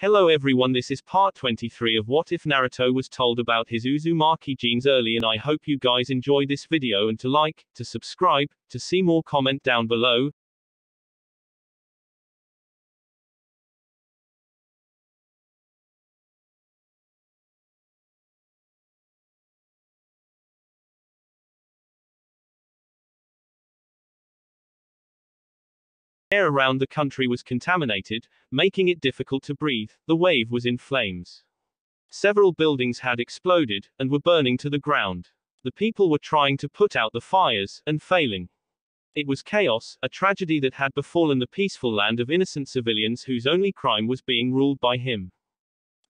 Hello everyone, this is part 23 of What If Naruto Was Told About His Uzumaki Genes Early, and I hope you guys enjoy this video and to like, to subscribe, to see more, comment down below. Air around the country was contaminated, making it difficult to breathe. The wave was in flames. Several buildings had exploded, and were burning to the ground. The people were trying to put out the fires, and failing. It was chaos, a tragedy that had befallen the peaceful land of innocent civilians whose only crime was being ruled by him.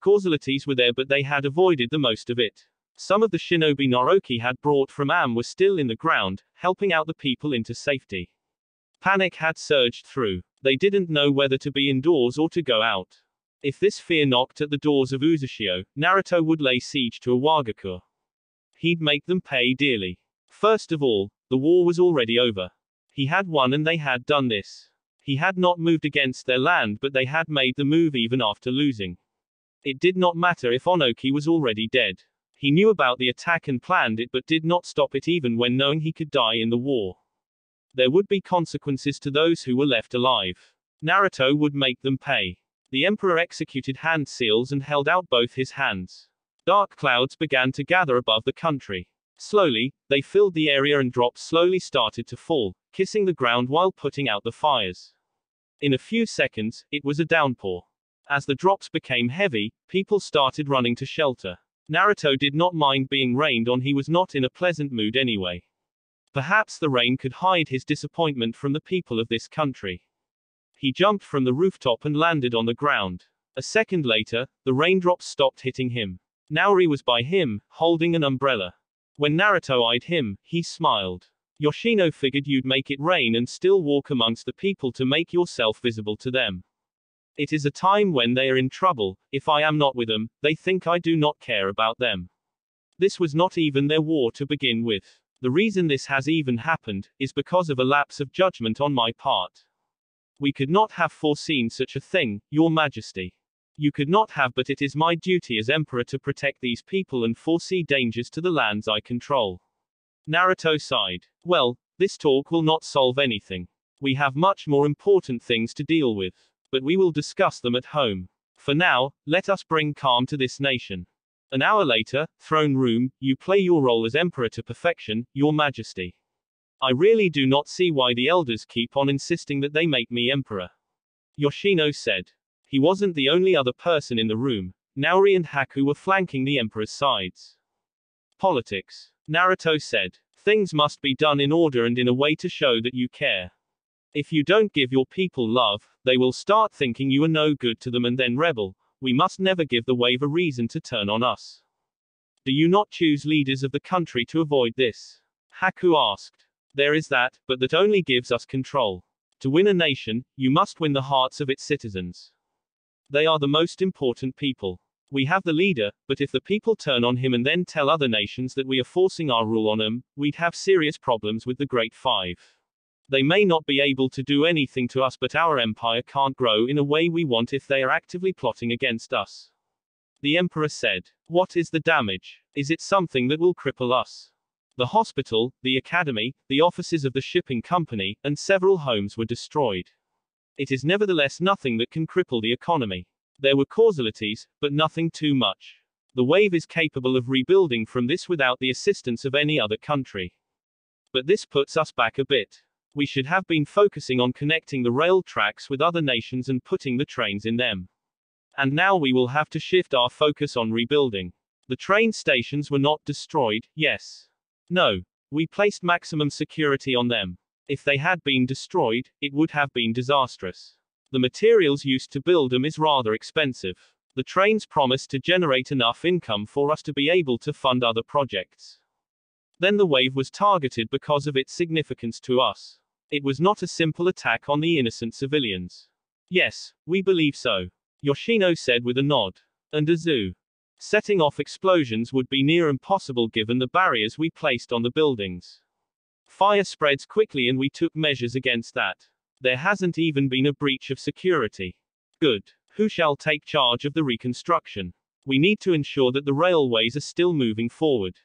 Causalities were there, but they had avoided the most of it. Some of the shinobi Naruto had brought from Am were still in the ground, helping out the people into safety. Panic had surged through. They didn't know whether to be indoors or to go out. If this fear knocked at the doors of Uzumaki, Naruto would lay siege to Iwagakure. He'd make them pay dearly. First of all, the war was already over. He had won and they had done this. He had not moved against their land, but they had made the move even after losing. It did not matter if Onoki was already dead. He knew about the attack and planned it, but did not stop it even when knowing he could die in the war. There would be consequences to those who were left alive. Naruto would make them pay. The emperor executed hand seals and held out both his hands. Dark clouds began to gather above the country. Slowly, they filled the area and drops slowly started to fall, kissing the ground while putting out the fires. In a few seconds, it was a downpour. As the drops became heavy, people started running to shelter. Naruto did not mind being rained on, he was not in a pleasant mood anyway. Perhaps the rain could hide his disappointment from the people of this country. He jumped from the rooftop and landed on the ground. A second later, the raindrops stopped hitting him. Naori was by him, holding an umbrella. When Naruto eyed him, he smiled. Yoshino figured you'd make it rain and still walk amongst the people to make yourself visible to them. It is a time when they are in trouble. If I am not with them, they think I do not care about them. This was not even their war to begin with. The reason this has even happened, is because of a lapse of judgment on my part. We could not have foreseen such a thing, Your Majesty. You could not have, but it is my duty as Emperor to protect these people and foresee dangers to the lands I control. Naruto sighed. Well, this talk will not solve anything. We have much more important things to deal with. But we will discuss them at home. For now, let us bring calm to this nation. An hour later, throne room, you play your role as Emperor to perfection, Your Majesty. I really do not see why the elders keep on insisting that they make me Emperor. Yoshino said. He wasn't the only other person in the room. Naori and Haku were flanking the Emperor's sides. Politics. Naruto said. Things must be done in order and in a way to show that you care. If you don't give your people love, they will start thinking you are no good to them and then rebel. We must never give the wave a reason to turn on us. Do you not choose leaders of the country to avoid this? Haku asked. There is that, but that only gives us control. To win a nation, you must win the hearts of its citizens. They are the most important people. We have the leader, but if the people turn on him and then tell other nations that we are forcing our rule on them, we'd have serious problems with the Great Five. They may not be able to do anything to us, but our empire can't grow in a way we want if they are actively plotting against us. The emperor said. What is the damage? Is it something that will cripple us? The hospital, the academy, the offices of the shipping company, and several homes were destroyed. It is nevertheless nothing that can cripple the economy. There were causalities, but nothing too much. The wave is capable of rebuilding from this without the assistance of any other country. But this puts us back a bit. We should have been focusing on connecting the rail tracks with other nations and putting the trains in them. And now we will have to shift our focus on rebuilding. The train stations were not destroyed, yes. No. We placed maximum security on them. If they had been destroyed, it would have been disastrous. The materials used to build them is rather expensive. The trains promise to generate enough income for us to be able to fund other projects. Then the wave was targeted because of its significance to us. It was not a simple attack on the innocent civilians. Yes, we believe so. Yoshino said with a nod. And Azu. Setting off explosions would be near impossible given the barriers we placed on the buildings. Fire spreads quickly and we took measures against that. There hasn't even been a breach of security. Good. Who shall take charge of the reconstruction? We need to ensure that the railways are still moving forward.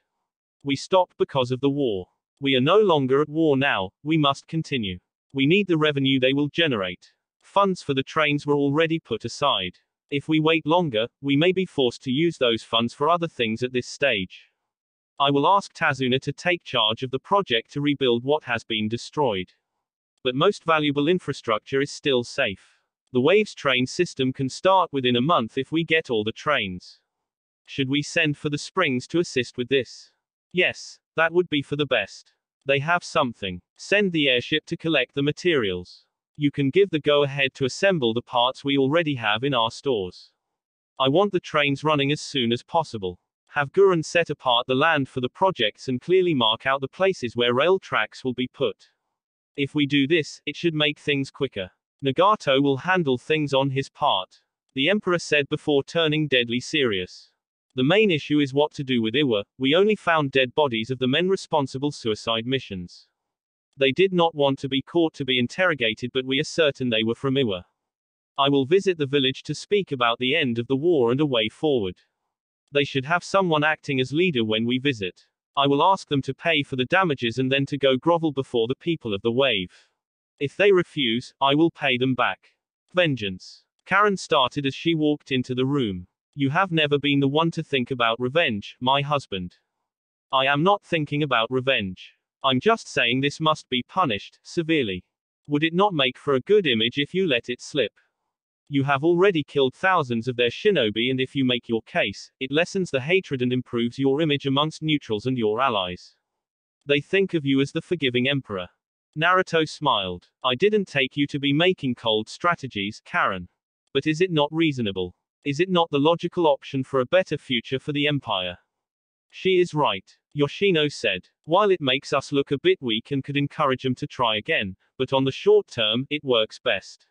We stopped because of the war. We are no longer at war now, we must continue. We need the revenue they will generate. Funds for the trains were already put aside. If we wait longer, we may be forced to use those funds for other things at this stage. I will ask Tazuna to take charge of the project to rebuild what has been destroyed. But most valuable infrastructure is still safe. The Waves train system can start within a month if we get all the trains. Should we send for the Springs to assist with this? Yes, that would be for the best. They have something. Send the airship to collect the materials. You can give the go-ahead to assemble the parts we already have in our stores. I want the trains running as soon as possible. Have Gurren set apart the land for the projects and clearly mark out the places where rail tracks will be put. If we do this, it should make things quicker. Nagato will handle things on his part, the Emperor said before turning deadly serious. The main issue is what to do with Iwa. We only found dead bodies of the men responsible suicide missions. They did not want to be caught to be interrogated, but we are certain they were from Iwa. I will visit the village to speak about the end of the war and a way forward. They should have someone acting as leader when we visit. I will ask them to pay for the damages and then to go grovel before the people of the wave. If they refuse, I will pay them back. Vengeance. Karen started as she walked into the room. You have never been the one to think about revenge, my husband. I am not thinking about revenge. I'm just saying this must be punished, severely. Would it not make for a good image if you let it slip? You have already killed thousands of their shinobi, and if you make your case, it lessens the hatred and improves your image amongst neutrals and your allies. They think of you as the forgiving emperor. Naruto smiled. I didn't take you to be making cold strategies, Karen. But is it not reasonable? Is it not the logical option for a better future for the empire? She is right, Yoshino said. While it makes us look a bit weak and could encourage them to try again, but on the short term, it works best.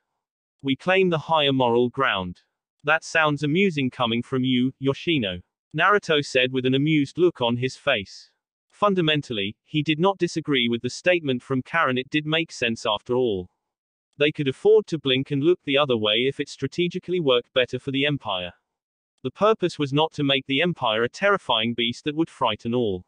We claim the higher moral ground. That sounds amusing coming from you, Yoshino. Naruto said with an amused look on his face. Fundamentally, he did not disagree with the statement from Karen. It did make sense after all. They could afford to blink and look the other way if it strategically worked better for the empire. The purpose was not to make the empire a terrifying beast that would frighten all.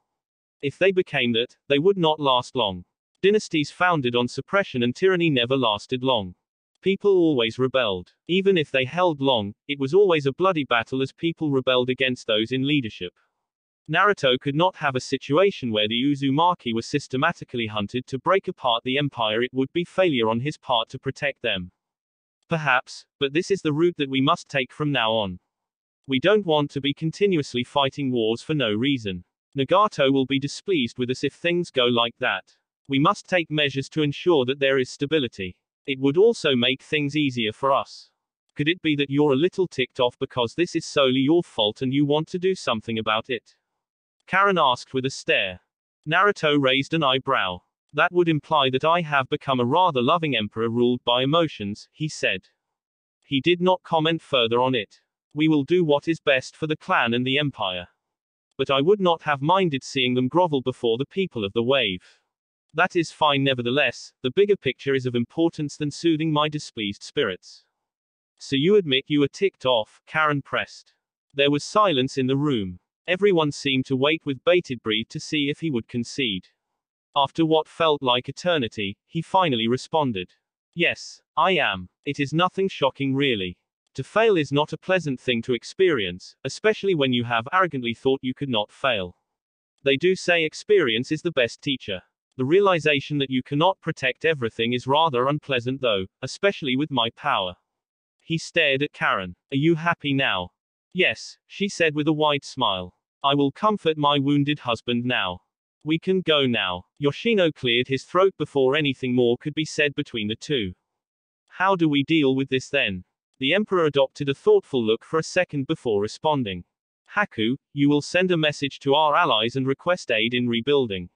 If they became that, they would not last long. Dynasties founded on suppression and tyranny never lasted long. People always rebelled. Even if they held long, it was always a bloody battle as people rebelled against those in leadership. Naruto could not have a situation where the Uzumaki were systematically hunted to break apart the empire. It would be failure on his part to protect them. Perhaps, but this is the route that we must take from now on. We don't want to be continuously fighting wars for no reason. Nagato will be displeased with us if things go like that. We must take measures to ensure that there is stability. It would also make things easier for us. Could it be that you're a little ticked off because this is solely your fault and you want to do something about it? Karen asked with a stare. Naruto raised an eyebrow. That would imply that I have become a rather loving emperor ruled by emotions, he said. He did not comment further on it. We will do what is best for the clan and the empire. But I would not have minded seeing them grovel before the people of the wave. That is fine nevertheless, the bigger picture is of importance than soothing my displeased spirits. So you admit you were ticked off, Karen pressed. There was silence in the room. Everyone seemed to wait with bated breath to see if he would concede. After what felt like eternity, he finally responded. Yes, I am. It is nothing shocking really. To fail is not a pleasant thing to experience, especially when you have arrogantly thought you could not fail. They do say experience is the best teacher. The realization that you cannot protect everything is rather unpleasant though, especially with my power. He stared at Karen. Are you happy now? Yes, she said with a wide smile. I will comfort my wounded husband now. We can go now. Yoshino cleared his throat before anything more could be said between the two. How do we deal with this then? The emperor adopted a thoughtful look for a second before responding. Haku, you will send a message to our allies and request aid in rebuilding.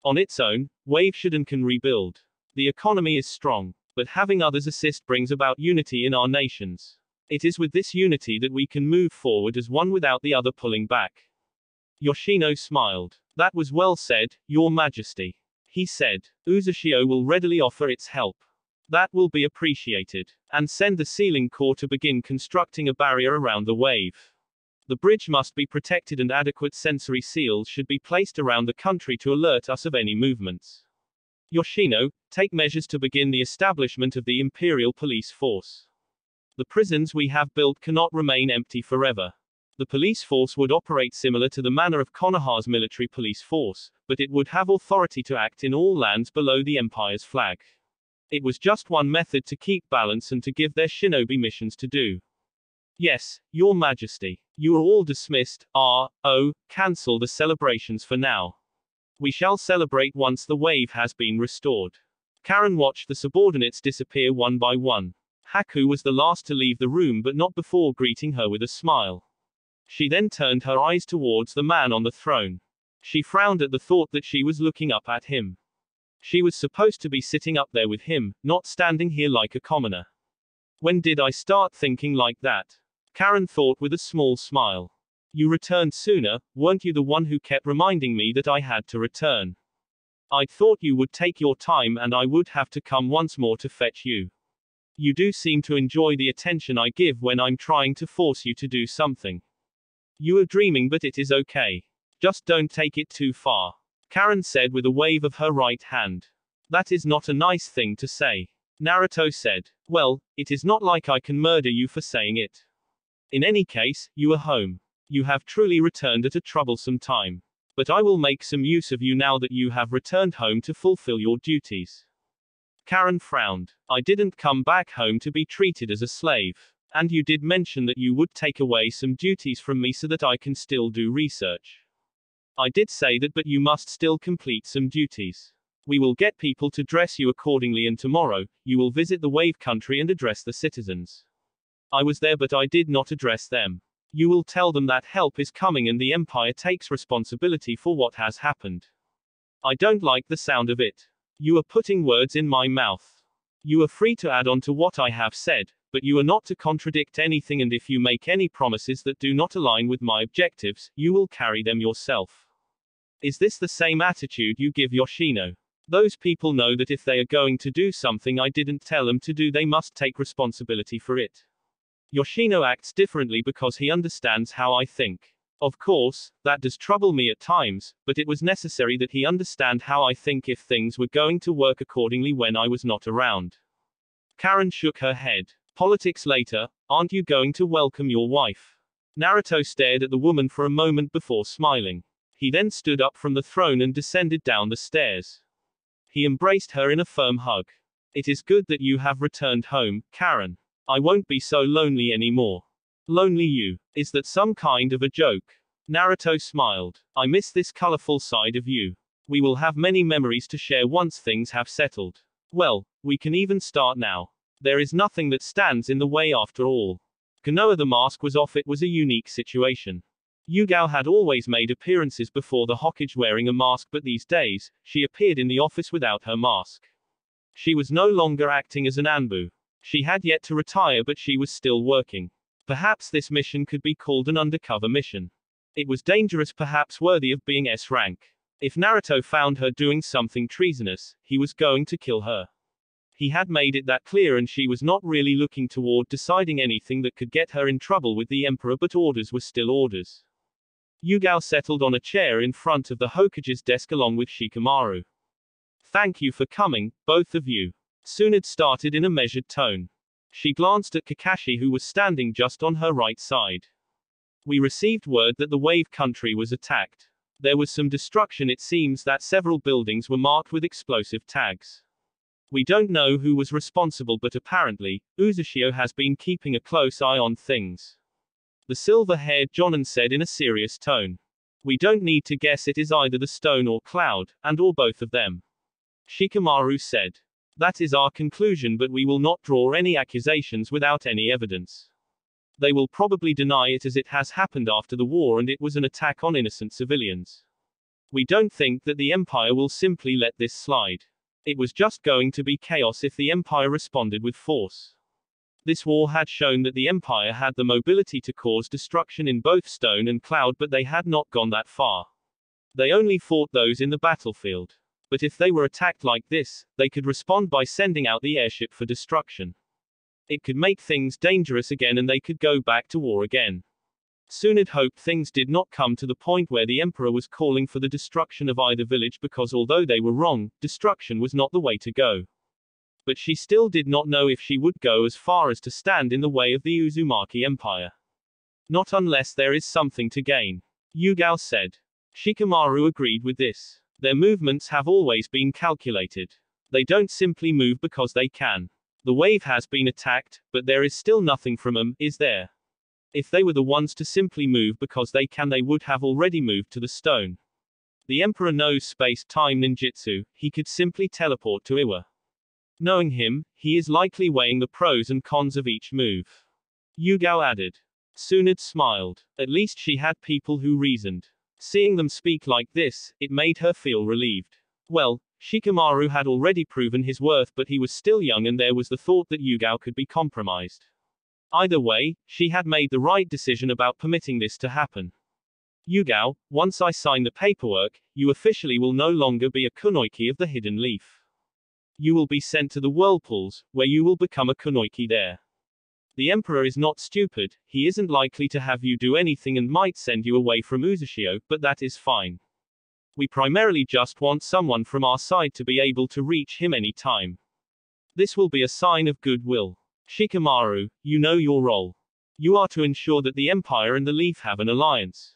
On its own, Wave should and can rebuild. The economy is strong, but having others assist brings about unity in our nations. It is with this unity that we can move forward as one without the other pulling back. Yoshino smiled. That was well said, Your Majesty. He said. Uzushio will readily offer its help. That will be appreciated. And send the sealing corps to begin constructing a barrier around the wave. The bridge must be protected and adequate sensory seals should be placed around the country to alert us of any movements. Yoshino, take measures to begin the establishment of the Imperial Police Force. The prisons we have built cannot remain empty forever. The police force would operate similar to the manner of Konoha's military police force, but it would have authority to act in all lands below the Empire's flag. It was just one method to keep balance and to give their shinobi missions to do. Yes, Your Majesty. You are all dismissed. Cancel the celebrations for now. We shall celebrate once the wave has been restored. Karen watched the subordinates disappear one by one. Haku was the last to leave the room but not before greeting her with a smile. She then turned her eyes towards the man on the throne. She frowned at the thought that she was looking up at him. She was supposed to be sitting up there with him, not standing here like a commoner. When did I start thinking like that? Karen thought with a small smile. You returned sooner, weren't you the one who kept reminding me that I had to return? I thought you would take your time and I would have to come once more to fetch you. You do seem to enjoy the attention I give when I'm trying to force you to do something. You are dreaming but it is okay. Just don't take it too far. Karen said with a wave of her right hand. That is not a nice thing to say. Naruto said. Well, it is not like I can murder you for saying it. In any case, you are home. You have truly returned at a troublesome time. But I will make some use of you now that you have returned home to fulfill your duties. Karen frowned. I didn't come back home to be treated as a slave. And you did mention that you would take away some duties from me so that I can still do research. I did say that, but you must still complete some duties. We will get people to dress you accordingly and tomorrow, you will visit the wave country and address the citizens. I was there but I did not address them. You will tell them that help is coming and the Empire takes responsibility for what has happened. I don't like the sound of it. You are putting words in my mouth. You are free to add on to what I have said, but you are not to contradict anything, and if you make any promises that do not align with my objectives, you will carry them yourself. Is this the same attitude you give Yoshino? Those people know that if they are going to do something I didn't tell them to do, they must take responsibility for it. Yoshino acts differently because he understands how I think. Of course, that does trouble me at times, but it was necessary that he understand how I think if things were going to work accordingly when I was not around. Karen shook her head. Politics later, aren't you going to welcome your wife? Naruto stared at the woman for a moment before smiling. He then stood up from the throne and descended down the stairs. He embraced her in a firm hug. It is good that you have returned home, Karen. I won't be so lonely anymore. Lonely you. Is that some kind of a joke? Naruto smiled. I miss this colorful side of you. We will have many memories to share once things have settled. Well, we can even start now. There is nothing that stands in the way after all. Konoha the mask was off. It was a unique situation. Yugao had always made appearances before the Hokage wearing a mask, but these days, she appeared in the office without her mask. She was no longer acting as an Anbu. She had yet to retire but she was still working. Perhaps this mission could be called an undercover mission. It was dangerous, perhaps worthy of being S rank. If Naruto found her doing something treasonous, he was going to kill her. He had made it that clear, and she was not really looking toward deciding anything that could get her in trouble with the Emperor, but orders were still orders. Yugao settled on a chair in front of the Hokage's desk along with Shikamaru. Thank you for coming, both of you. Tsunade started in a measured tone. She glanced at Kakashi, who was standing just on her right side. We received word that the wave country was attacked. There was some destruction. It seems that several buildings were marked with explosive tags. We don't know who was responsible, but apparently, Uzumaki has been keeping a close eye on things. The silver-haired Jonin said in a serious tone. We don't need to guess, it is either the stone or cloud, or both of them. Shikamaru said. That is our conclusion, but we will not draw any accusations without any evidence. They will probably deny it as it has happened after the war and it was an attack on innocent civilians. We don't think that the Empire will simply let this slide. It was just going to be chaos if the Empire responded with force. This war had shown that the Empire had the mobility to cause destruction in both stone and cloud, but they had not gone that far. They only fought those in the battlefield. But if they were attacked like this, they could respond by sending out the airship for destruction. It could make things dangerous again and they could go back to war again. Sunad hoped things did not come to the point where the emperor was calling for the destruction of either village, because although they were wrong, destruction was not the way to go. But she still did not know if she would go as far as to stand in the way of the Uzumaki Empire. Not unless there is something to gain, Yugao said. Shikamaru agreed with this. Their movements have always been calculated. They don't simply move because they can. The wave has been attacked, but there is still nothing from them, is there? If they were the ones to simply move because they can, they would have already moved to the stone. The Emperor knows space-time ninjutsu, he could simply teleport to Iwa. Knowing him, he is likely weighing the pros and cons of each move. Yugao added. Sunad smiled. At least she had people who reasoned. Seeing them speak like this, it made her feel relieved. Well, Shikamaru had already proven his worth, but he was still young and there was the thought that Yugao could be compromised. Either way, she had made the right decision about permitting this to happen. Yugao, once I sign the paperwork, you officially will no longer be a kunoichi of the Hidden Leaf. You will be sent to the whirlpools, where you will become a kunoichi there. The Emperor is not stupid, he isn't likely to have you do anything and might send you away from Uzushio, but that is fine. We primarily just want someone from our side to be able to reach him any time. This will be a sign of goodwill. Shikamaru, you know your role. You are to ensure that the Empire and the Leaf have an alliance.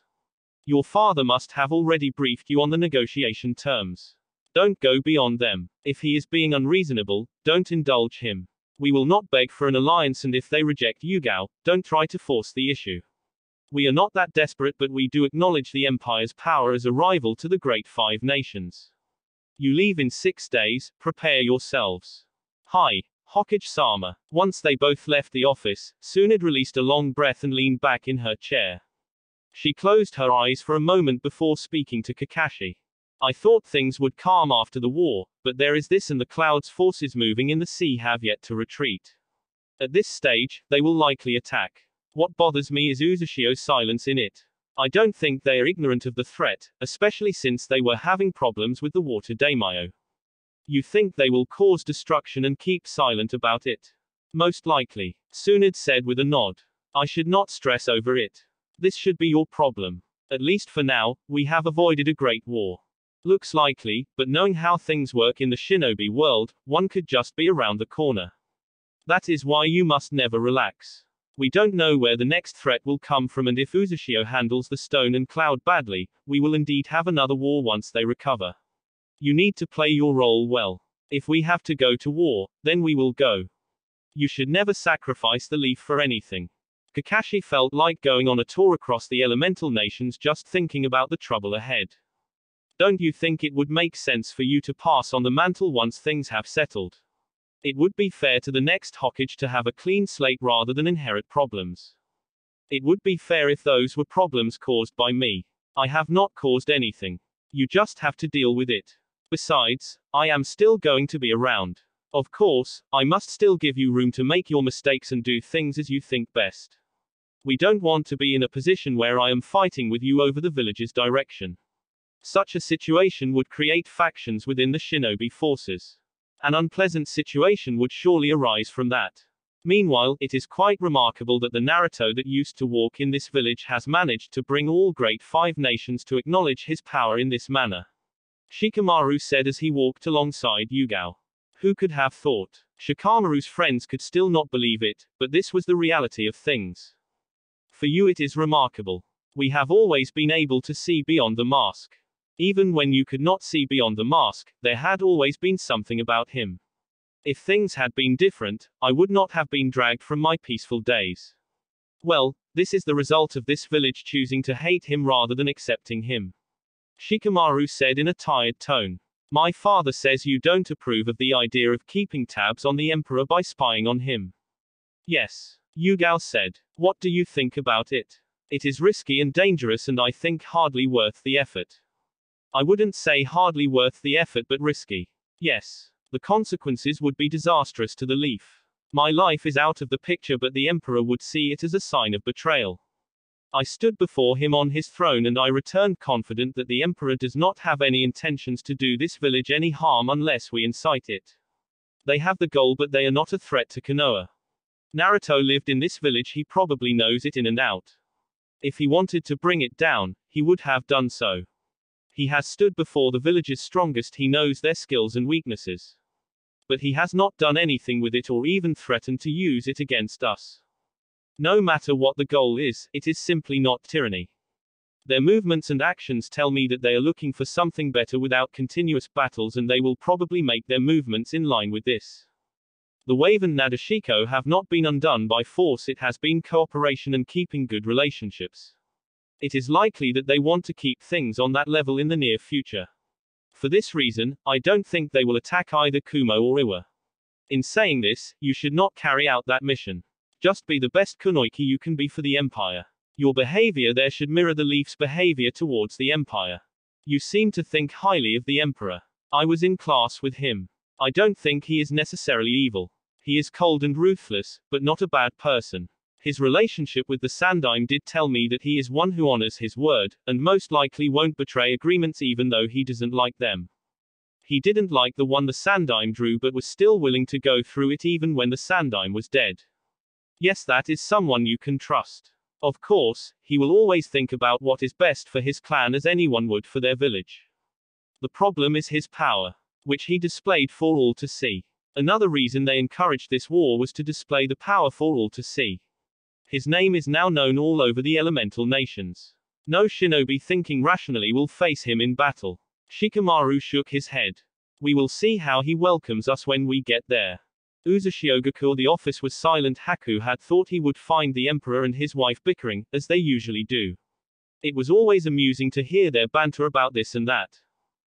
Your father must have already briefed you on the negotiation terms. Don't go beyond them. If he is being unreasonable, don't indulge him. We will not beg for an alliance, and if they reject Yugao, don't try to force the issue. We are not that desperate, but we do acknowledge the Empire's power as a rival to the Great Five Nations. You leave in 6 days, prepare yourselves. Hi, Hokage-sama. Once they both left the office, Sunad released a long breath and leaned back in her chair. She closed her eyes for a moment before speaking to Kakashi. I thought things would calm after the war, but there is this, and the clouds forces moving in the sea have yet to retreat. At this stage, they will likely attack. What bothers me is Uzushio's silence in it. I don't think they are ignorant of the threat, especially since they were having problems with the water daimyo. You think they will cause destruction and keep silent about it? Most likely, Sunad said with a nod. I should not stress over it. This should be your problem. At least for now, we have avoided a great war. Looks likely, but knowing how things work in the shinobi world, one could just be around the corner. That is why you must never relax. We don't know where the next threat will come from, and if Uzushio handles the stone and cloud badly, we will indeed have another war once they recover. You need to play your role well. If we have to go to war, then we will go. You should never sacrifice the leaf for anything. Kakashi felt like going on a tour across the elemental nations just thinking about the trouble ahead. Don't you think it would make sense for you to pass on the mantle once things have settled? It would be fair to the next Hokage to have a clean slate rather than inherit problems. It would be fair if those were problems caused by me. I have not caused anything. You just have to deal with it. Besides, I am still going to be around. Of course, I must still give you room to make your mistakes and do things as you think best. We don't want to be in a position where I am fighting with you over the village's direction. Such a situation would create factions within the shinobi forces. An unpleasant situation would surely arise from that. Meanwhile, it is quite remarkable that the Naruto that used to walk in this village has managed to bring all Great Five Nations to acknowledge his power in this manner. Shikamaru said as he walked alongside Yugao. Who could have thought? Shikamaru's friends could still not believe it, but this was the reality of things. For you it is remarkable. We have always been able to see beyond the mask. Even when you could not see beyond the mask, there had always been something about him. If things had been different, I would not have been dragged from my peaceful days. Well, this is the result of this village choosing to hate him rather than accepting him. Shikamaru said in a tired tone. My father says you don't approve of the idea of keeping tabs on the Emperor by spying on him. Yes, Yugao said. What do you think about it? It is risky and dangerous, and I think hardly worth the effort. I wouldn't say hardly worth the effort, but risky. Yes. The consequences would be disastrous to the Leaf. My life is out of the picture, but the Emperor would see it as a sign of betrayal. I stood before him on his throne and I returned confident that the Emperor does not have any intentions to do this village any harm unless we incite it. They have the goal but they are not a threat to Konoha. Naruto lived in this village, he probably knows it in and out. If he wanted to bring it down, he would have done so. He has stood before the village's strongest, he knows their skills and weaknesses. But he has not done anything with it or even threatened to use it against us. No matter what the goal is, it is simply not tyranny. Their movements and actions tell me that they are looking for something better without continuous battles, and they will probably make their movements in line with this. The Wave and Nadeshiko have not been undone by force, it has been cooperation and keeping good relationships. It is likely that they want to keep things on that level in the near future. For this reason, I don't think they will attack either Kumo or Iwa. In saying this, you should not carry out that mission. Just be the best kunoichi you can be for the Empire. Your behavior there should mirror the Leaf's behavior towards the Empire. You seem to think highly of the Emperor. I was in class with him. I don't think he is necessarily evil. He is cold and ruthless, but not a bad person. His relationship with the Sandaime did tell me that he is one who honors his word, and most likely won't betray agreements even though he doesn't like them. He didn't like the one the Sandaime drew but was still willing to go through it even when the Sandaime was dead. Yes, that is someone you can trust. Of course, he will always think about what is best for his clan as anyone would for their village. The problem is his power, which he displayed for all to see. Another reason they encouraged this war was to display the power for all to see. His name is now known all over the elemental nations. No shinobi thinking rationally will face him in battle. Shikamaru shook his head. We will see how he welcomes us when we get there. Uzashiogaku, the office was silent. Haku had thought he would find the Emperor and his wife bickering, as they usually do. It was always amusing to hear their banter about this and that.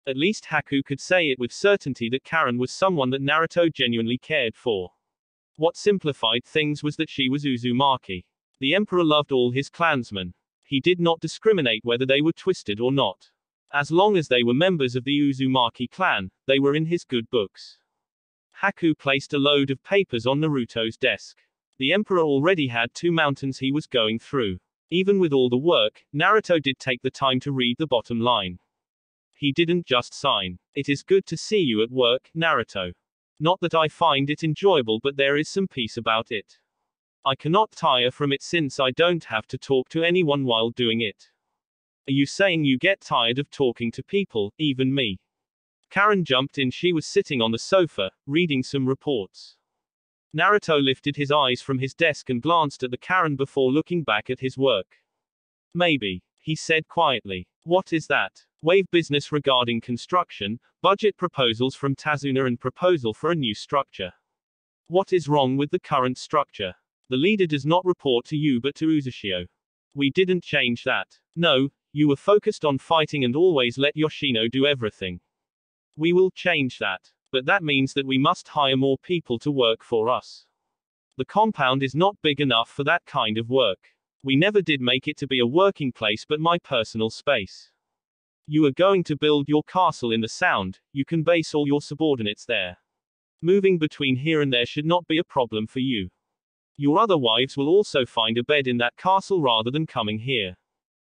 At least Haku could say it with certainty that Karen was someone that Naruto genuinely cared for. What simplified things was that she was Uzumaki. The Emperor loved all his clansmen. He did not discriminate whether they were twisted or not. As long as they were members of the Uzumaki clan, they were in his good books. Haku placed a load of papers on Naruto's desk. The Emperor already had 2 mountains he was going through. Even with all the work, Naruto did take the time to read the bottom line. He didn't just sign. It is good to see you at work, Naruto. Not that I find it enjoyable, but there is some peace about it. I cannot tire from it since I don't have to talk to anyone while doing it. Are you saying you get tired of talking to people, even me? Karen jumped in. She was sitting on the sofa, reading some reports. Naruto lifted his eyes from his desk and glanced at the Karen before looking back at his work. Maybe, he said quietly. What is that? Wave business regarding construction, budget proposals from Tazuna and proposal for a new structure. What is wrong with the current structure? The leader does not report to you but to Uzashio. We didn't change that. No, you were focused on fighting and always let Yoshino do everything. We will change that. But that means that we must hire more people to work for us. The compound is not big enough for that kind of work. We never did make it to be a working place but my personal space. You are going to build your castle in the Sound, you can base all your subordinates there. Moving between here and there should not be a problem for you. Your other wives will also find a bed in that castle rather than coming here.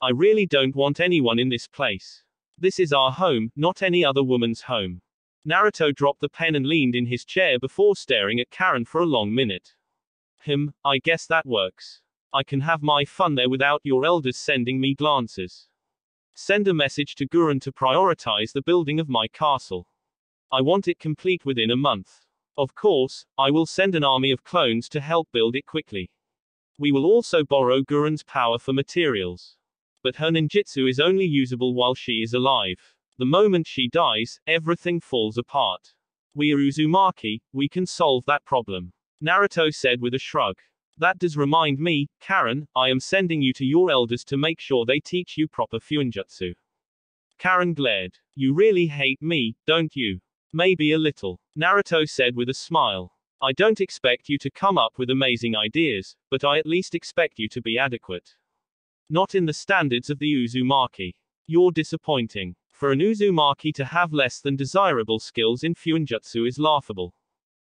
I really don't want anyone in this place. This is our home, not any other woman's home. Naruto dropped the pen and leaned in his chair before staring at Karen for a long minute. I guess that works. I can have my fun there without your elders sending me glances. Send a message to Gurren to prioritize the building of my castle. I want it complete within a month. Of course, I will send an army of clones to help build it quickly. We will also borrow Gurren's power for materials. But her ninjutsu is only usable while she is alive. The moment she dies, everything falls apart. We are Uzumaki, we can solve that problem. Naruto said with a shrug. That does remind me, Karen, I am sending you to your elders to make sure they teach you proper fuinjutsu. Karen glared. You really hate me, don't you? Maybe a little. Naruto said with a smile. I don't expect you to come up with amazing ideas, but I at least expect you to be adequate. Not in the standards of the Uzumaki. You're disappointing. For an Uzumaki to have less than desirable skills in fuinjutsu is laughable.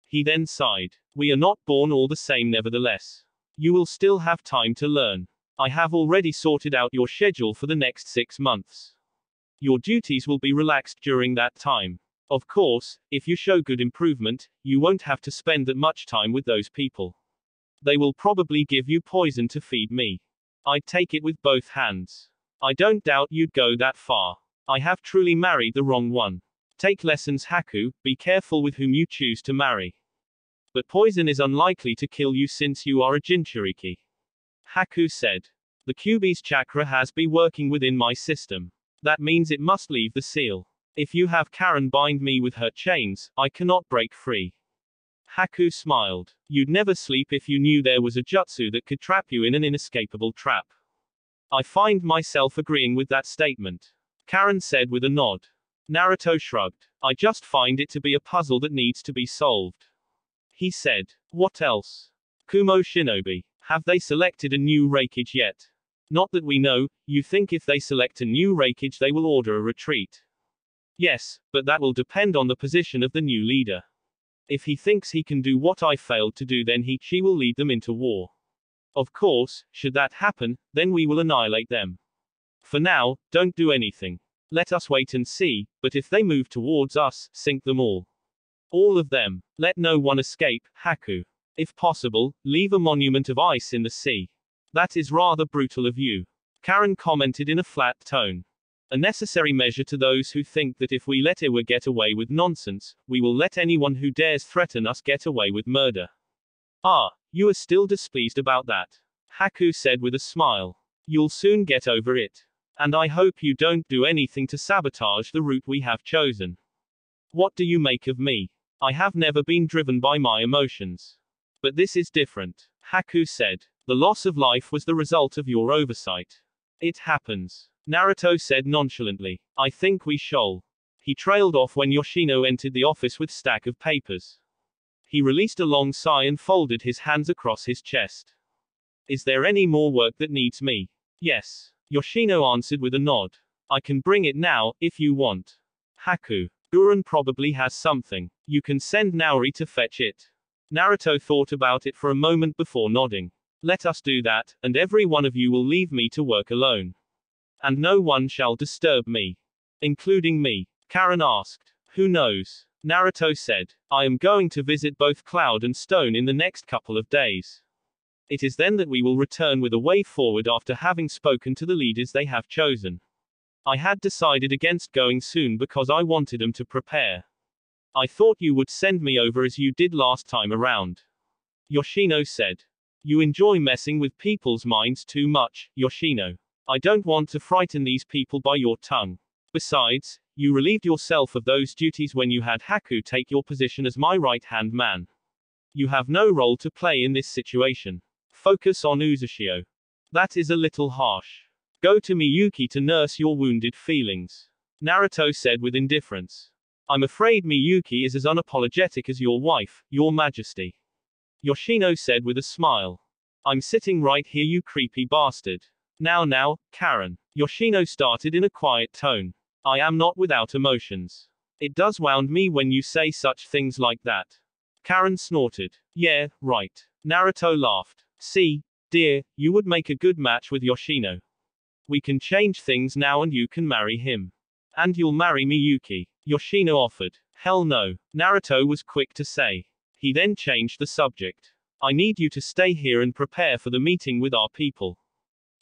He then sighed. We are not born all the same nevertheless. You will still have time to learn. I have already sorted out your schedule for the next 6 months. Your duties will be relaxed during that time. Of course, if you show good improvement, you won't have to spend that much time with those people. They will probably give you poison to feed me. I'd take it with both hands. I don't doubt you'd go that far. I have truly married the wrong one. Take lessons, Haku, be careful with whom you choose to marry. But poison is unlikely to kill you since you are a Jinchuriki. Haku said. The Kyuubi's chakra has been working within my system. That means it must leave the seal. If you have Karen bind me with her chains, I cannot break free. Haku smiled. You'd never sleep if you knew there was a jutsu that could trap you in an inescapable trap. I find myself agreeing with that statement. Karen said with a nod. Naruto shrugged. I just find it to be a puzzle that needs to be solved. He said. What else? Kumo Shinobi. Have they selected a new Reikage yet? Not that we know. You think if they select a new Reikage they will order a retreat? Yes, but that will depend on the position of the new leader. If he thinks he can do what I failed to do, then she will lead them into war. Of course, should that happen, then we will annihilate them. For now, don't do anything. Let us wait and see, but if they move towards us, sink them all. All of them. Let no one escape, Haku. If possible, leave a monument of ice in the sea. That is rather brutal of you. Karen commented in a flat tone. A necessary measure to those who think that if we let Iwa get away with nonsense, we will let anyone who dares threaten us get away with murder. Ah, you are still displeased about that. Haku said with a smile. You'll soon get over it. And I hope you don't do anything to sabotage the route we have chosen. What do you make of me? I have never been driven by my emotions. But this is different. Haku said. The loss of life was the result of your oversight. It happens. Naruto said nonchalantly. I think we shall. He trailed off when Yoshino entered the office with stack of papers. He released a long sigh and folded his hands across his chest. Is there any more work that needs me? Yes. Yoshino answered with a nod. I can bring it now, if you want. Haku. Guren probably has something. You can send Naori to fetch it. Naruto thought about it for a moment before nodding. Let us do that, and every one of you will leave me to work alone. And no one shall disturb me. Including me? Karen asked. Who knows? Naruto said. I am going to visit both Cloud and Stone in the next couple of days. It is then that we will return with a way forward after having spoken to the leaders they have chosen. I had decided against going soon because I wanted them to prepare. I thought you would send me over as you did last time around. Yoshino said. You enjoy messing with people's minds too much, Yoshino. I don't want to frighten these people by your tongue. Besides, you relieved yourself of those duties when you had Haku take your position as my right-hand man. You have no role to play in this situation. Focus on Uzushio. That is a little harsh. Go to Miyuki to nurse your wounded feelings. Naruto said with indifference. I'm afraid Miyuki is as unapologetic as your wife, your majesty. Yoshino said with a smile. I'm sitting right here, you creepy bastard. Now, Karen. Yoshino started in a quiet tone. I am not without emotions. It does wound me when you say such things like that. Karen snorted. Yeah, right. Naruto laughed. See, dear, you would make a good match with Yoshino. We can change things now and you can marry him. And you'll marry Miyuki. Yoshino offered. Hell no. Naruto was quick to say. He then changed the subject. I need you to stay here and prepare for the meeting with our people.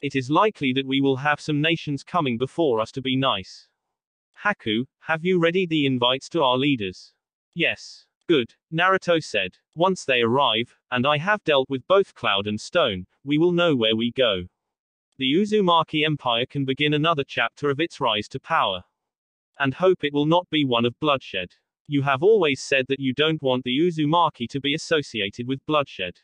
It is likely that we will have some nations coming before us to be nice. Haku, have you ready the invites to our leaders? Yes. Good, Naruto said. Once they arrive, and I have dealt with both Cloud and Stone, we will know where we go. The Uzumaki Empire can begin another chapter of its rise to power. And hope it will not be one of bloodshed. You have always said that you don't want the Uzumaki to be associated with bloodshed.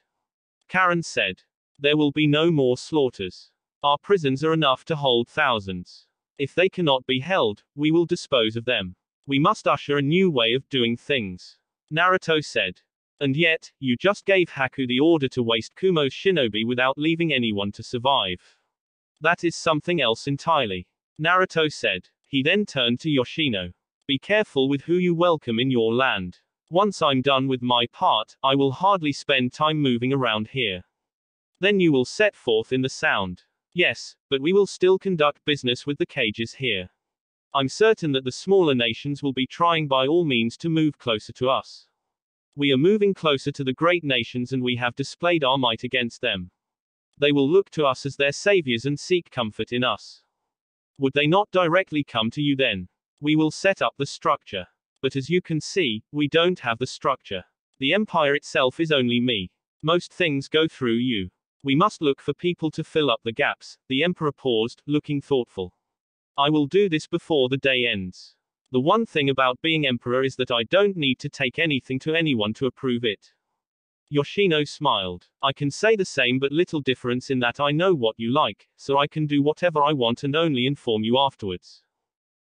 Karen said. There will be no more slaughters. Our prisons are enough to hold thousands. If they cannot be held, we will dispose of them. We must usher a new way of doing things. Naruto said. And yet, you just gave Haku the order to waste Kumo's shinobi without leaving anyone to survive. That is something else entirely. Naruto said. He then turned to Yoshino. Be careful with who you welcome in your land. Once I'm done with my part, I will hardly spend time moving around here. Then you will set forth in the sound. Yes, but we will still conduct business with the cages here. I'm certain that the smaller nations will be trying by all means to move closer to us. We are moving closer to the great nations and we have displayed our might against them. They will look to us as their saviors and seek comfort in us. Would they not directly come to you then? We will set up the structure. But as you can see, we don't have the structure. The empire itself is only me. Most things go through you. We must look for people to fill up the gaps. The emperor paused, looking thoughtful. I will do this before the day ends. The one thing about being emperor is that I don't need to take anything to anyone to approve it. Yoshino smiled. I can say the same but little difference in that I know what you like, so I can do whatever I want and only inform you afterwards.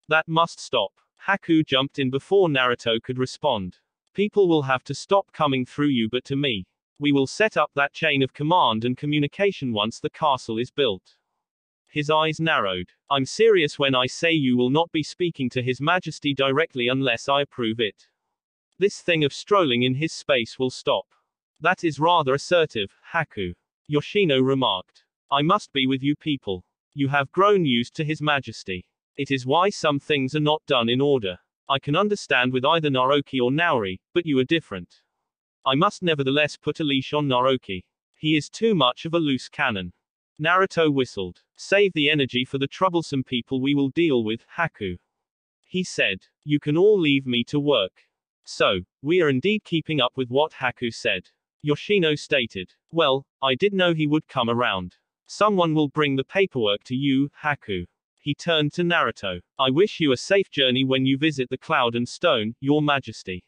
That must stop. Haku jumped in before Naruto could respond. People will have to stop coming through you but to me. We will set up that chain of command and communication once the castle is built. His eyes narrowed. I'm serious when I say you will not be speaking to His Majesty directly unless I approve it. This thing of strolling in his space will stop. That is rather assertive, Haku. Yoshino remarked. I must be with you people. You have grown used to His Majesty. It is why some things are not done in order. I can understand with either Naoki or Naori, but you are different. I must nevertheless put a leash on Naoki. He is too much of a loose cannon. Naruto whistled. Save the energy for the troublesome people we will deal with, Haku. He said. You can all leave me to work. So, we are indeed keeping up with what Haku said. Yoshino stated. Well, I did know he would come around. Someone will bring the paperwork to you, Haku. He turned to Naruto. I wish you a safe journey when you visit the Cloud and Stone, Your Majesty.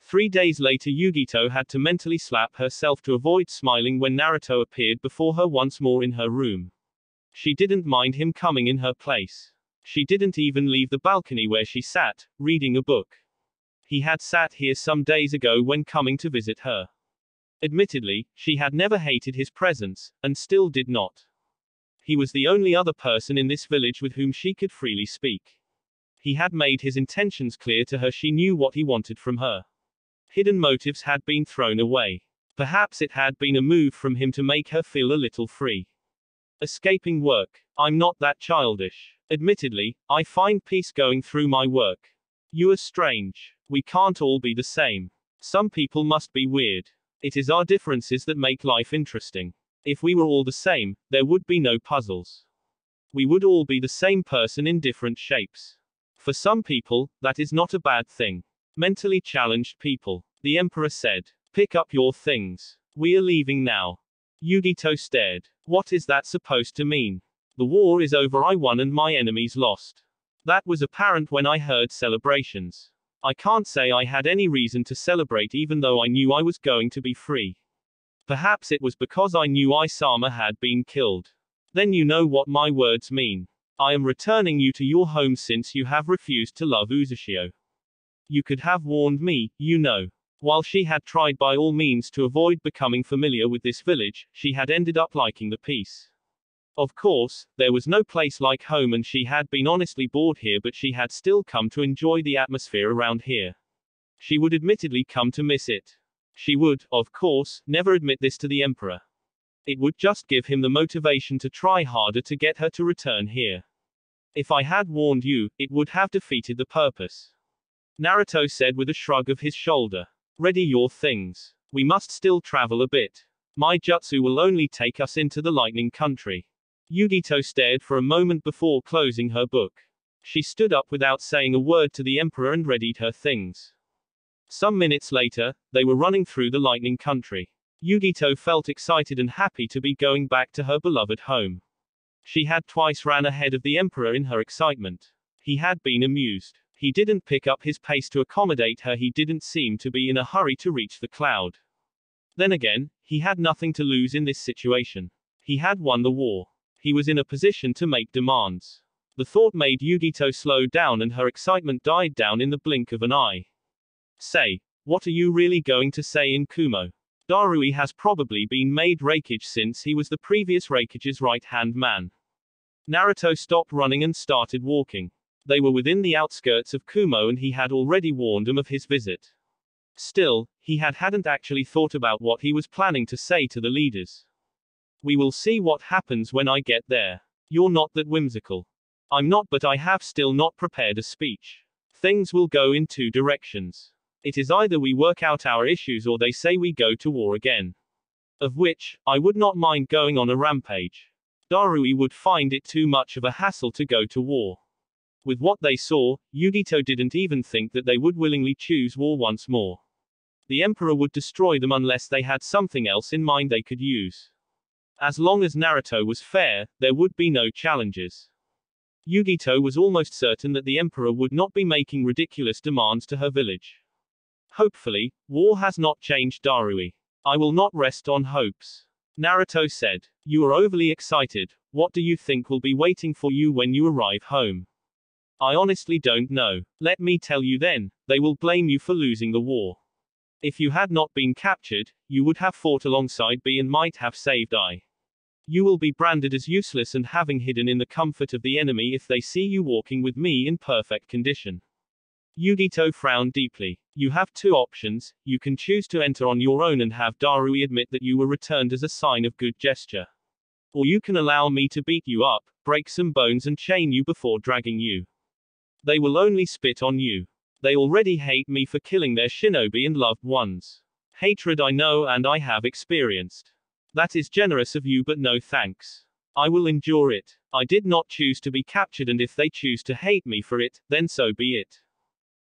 3 days later Yugito had to mentally slap herself to avoid smiling when Naruto appeared before her once more in her room. She didn't mind him coming in her place. She didn't even leave the balcony where she sat, reading a book. He had sat here some days ago when coming to visit her. Admittedly, she had never hated his presence, and still did not. He was the only other person in this village with whom she could freely speak. He had made his intentions clear to her. She knew what he wanted from her. Hidden motives had been thrown away. Perhaps it had been a move from him to make her feel a little free. Escaping work. I'm not that childish. Admittedly, I find peace going through my work. You are strange. We can't all be the same. Some people must be weird. It is our differences that make life interesting. If we were all the same, there would be no puzzles. We would all be the same person in different shapes. For some people, that is not a bad thing. Mentally challenged people. The emperor said. Pick up your things. We are leaving now. Yugito stared. What is that supposed to mean? The war is over. I won and my enemies lost. That was apparent when I heard celebrations. I can't say I had any reason to celebrate even though I knew I was going to be free. Perhaps it was because I knew Isama had been killed. Then you know what my words mean. I am returning you to your home since you have refused to love Uzushio. You could have warned me, you know. While she had tried by all means to avoid becoming familiar with this village, she had ended up liking the peace. Of course, there was no place like home and she had been honestly bored here, but she had still come to enjoy the atmosphere around here. She would admittedly come to miss it. She would, of course, never admit this to the emperor. It would just give him the motivation to try harder to get her to return here. If I had warned you, it would have defeated the purpose. Naruto said with a shrug of his shoulder. Ready your things. We must still travel a bit. My jutsu will only take us into the lightning country. Yugito stared for a moment before closing her book. She stood up without saying a word to the emperor and readied her things. Some minutes later, they were running through the lightning country. Yugito felt excited and happy to be going back to her beloved home. She had twice ran ahead of the emperor in her excitement. He had been amused. He didn't pick up his pace to accommodate her. He didn't seem to be in a hurry to reach the cloud. Then again, he had nothing to lose in this situation. He had won the war. He was in a position to make demands. The thought made Yugito slow down and her excitement died down in the blink of an eye. Say, what are you really going to say in Kumo? Darui has probably been made Raikage since he was the previous Raikage's right-hand man. Naruto stopped running and started walking. They were within the outskirts of Kumo and he had already warned him of his visit. Still, he hadn't actually thought about what he was planning to say to the leaders. We will see what happens when I get there. You're not that whimsical. I'm not, but I have still not prepared a speech. Things will go in two directions. It is either we work out our issues or they say we go to war again. Of which, I would not mind going on a rampage. Darui would find it too much of a hassle to go to war. With what they saw, Yugito didn't even think that they would willingly choose war once more. The Emperor would destroy them unless they had something else in mind they could use. As long as Naruto was fair, there would be no challenges. Yugito was almost certain that the Emperor would not be making ridiculous demands to her village. Hopefully, war has not changed Darui. I will not rest on hopes. Naruto said. You are overly excited. What do you think will be waiting for you when you arrive home? I honestly don't know. Let me tell you then, they will blame you for losing the war. If you had not been captured, you would have fought alongside B and might have saved I. You will be branded as useless and having hidden in the comfort of the enemy if they see you walking with me in perfect condition. Yugito frowned deeply. You have two options. You can choose to enter on your own and have Darui admit that you were returned as a sign of good gesture. Or you can allow me to beat you up, break some bones and chain you before dragging you. They will only spit on you. They already hate me for killing their shinobi and loved ones. Hatred I know and I have experienced. That is generous of you, but no thanks. I will endure it. I did not choose to be captured, and if they choose to hate me for it, then so be it.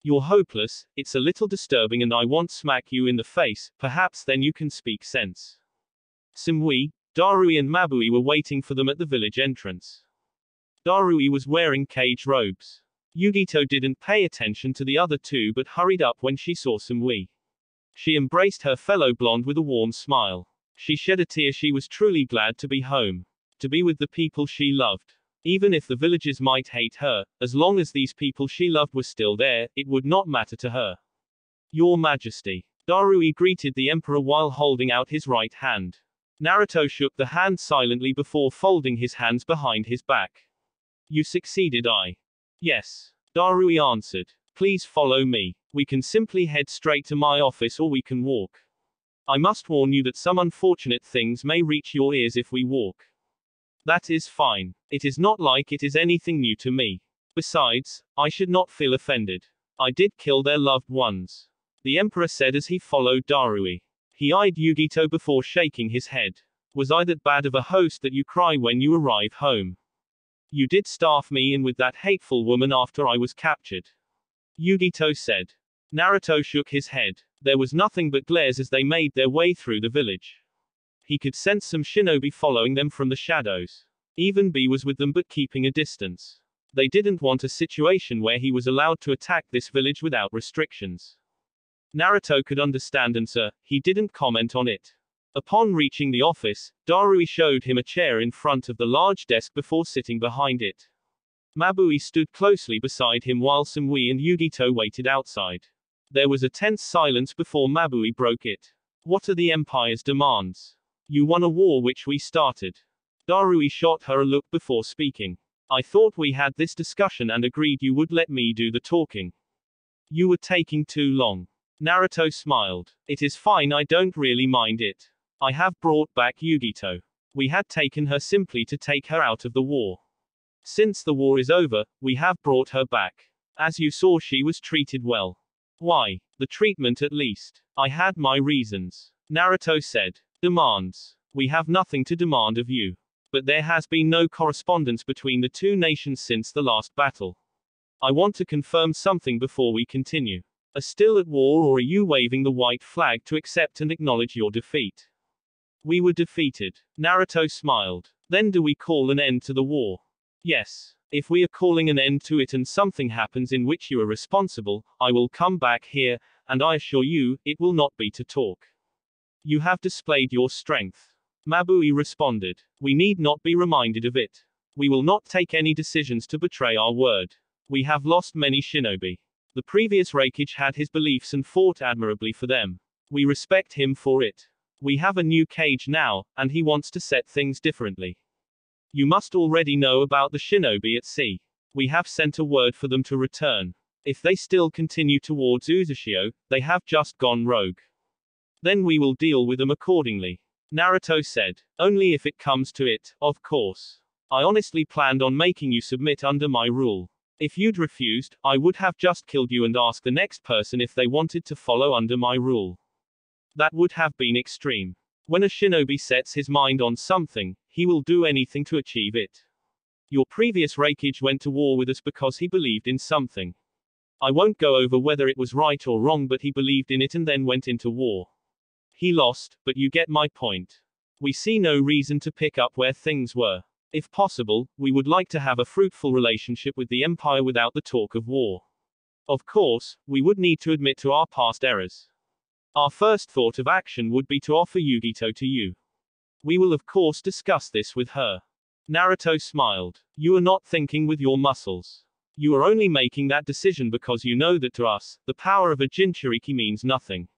You're hopeless, it's a little disturbing and I want smack you in the face, perhaps then you can speak sense. Simui, Darui and Mabui were waiting for them at the village entrance. Darui was wearing cage robes. Yugito didn't pay attention to the other two but hurried up when she saw Simui. She embraced her fellow blonde with a warm smile. She shed a tear. She was truly glad to be home. To be with the people she loved. Even if the villagers might hate her, as long as these people she loved were still there, it would not matter to her. Your Majesty. Darui greeted the Emperor while holding out his right hand. Naruto shook the hand silently before folding his hands behind his back. You succeeded, I. Yes. Darui answered. Please follow me. We can simply head straight to my office or we can walk. I must warn you that some unfortunate things may reach your ears if we walk. That is fine. It is not like it is anything new to me. Besides, I should not feel offended. I did kill their loved ones. The Emperor said as he followed Darui. He eyed Yugito before shaking his head. Was I that bad of a host that you cry when you arrive home? You did staff me in with that hateful woman after I was captured. Yugito said. Naruto shook his head. There was nothing but glares as they made their way through the village. He could sense some shinobi following them from the shadows. Even B was with them but keeping a distance. They didn't want a situation where he was allowed to attack this village without restrictions. Naruto could understand and he didn't comment on it. Upon reaching the office, Darui showed him a chair in front of the large desk before sitting behind it. Mabui stood closely beside him while Simui and Yugito waited outside. There was a tense silence before Mabui broke it. What are the Empire's demands? You won a war which we started. Darui shot her a look before speaking. I thought we had this discussion and agreed you would let me do the talking. You were taking too long. Naruto smiled. It is fine, I don't really mind it. I have brought back Yugito. We had taken her simply to take her out of the war. Since the war is over, we have brought her back. As you saw, she was treated well. Why? The treatment at least. I had my reasons. Naruto said. Demands. We have nothing to demand of you. But there has been no correspondence between the two nations since the last battle. I want to confirm something before we continue. Are still at war, or are you waving the white flag to accept and acknowledge your defeat? We were defeated. Naruto smiled. Then do we call an end to the war? Yes. If we are calling an end to it and something happens in which you are responsible, I will come back here, and I assure you, it will not be to talk. You have displayed your strength. Mabui responded. We need not be reminded of it. We will not take any decisions to betray our word. We have lost many shinobi. The previous Reikage had his beliefs and fought admirably for them. We respect him for it. We have a new Kage now, and he wants to set things differently. You must already know about the shinobi at sea. We have sent a word for them to return. If they still continue towards Uzumaki, they have just gone rogue. Then we will deal with them accordingly. Naruto said. Only if it comes to it, of course. I honestly planned on making you submit under my rule. If you'd refused, I would have just killed you and asked the next person if they wanted to follow under my rule. That would have been extreme. When a shinobi sets his mind on something, he will do anything to achieve it. Your previous Raikage went to war with us because he believed in something. I won't go over whether it was right or wrong, but he believed in it and then went into war. He lost, but you get my point. We see no reason to pick up where things were. If possible, we would like to have a fruitful relationship with the Empire without the talk of war. Of course, we would need to admit to our past errors. Our first thought of action would be to offer Yugito to you. We will of course discuss this with her. Naruto smiled. You are not thinking with your muscles. You are only making that decision because you know that to us, the power of a Jinchuriki means nothing.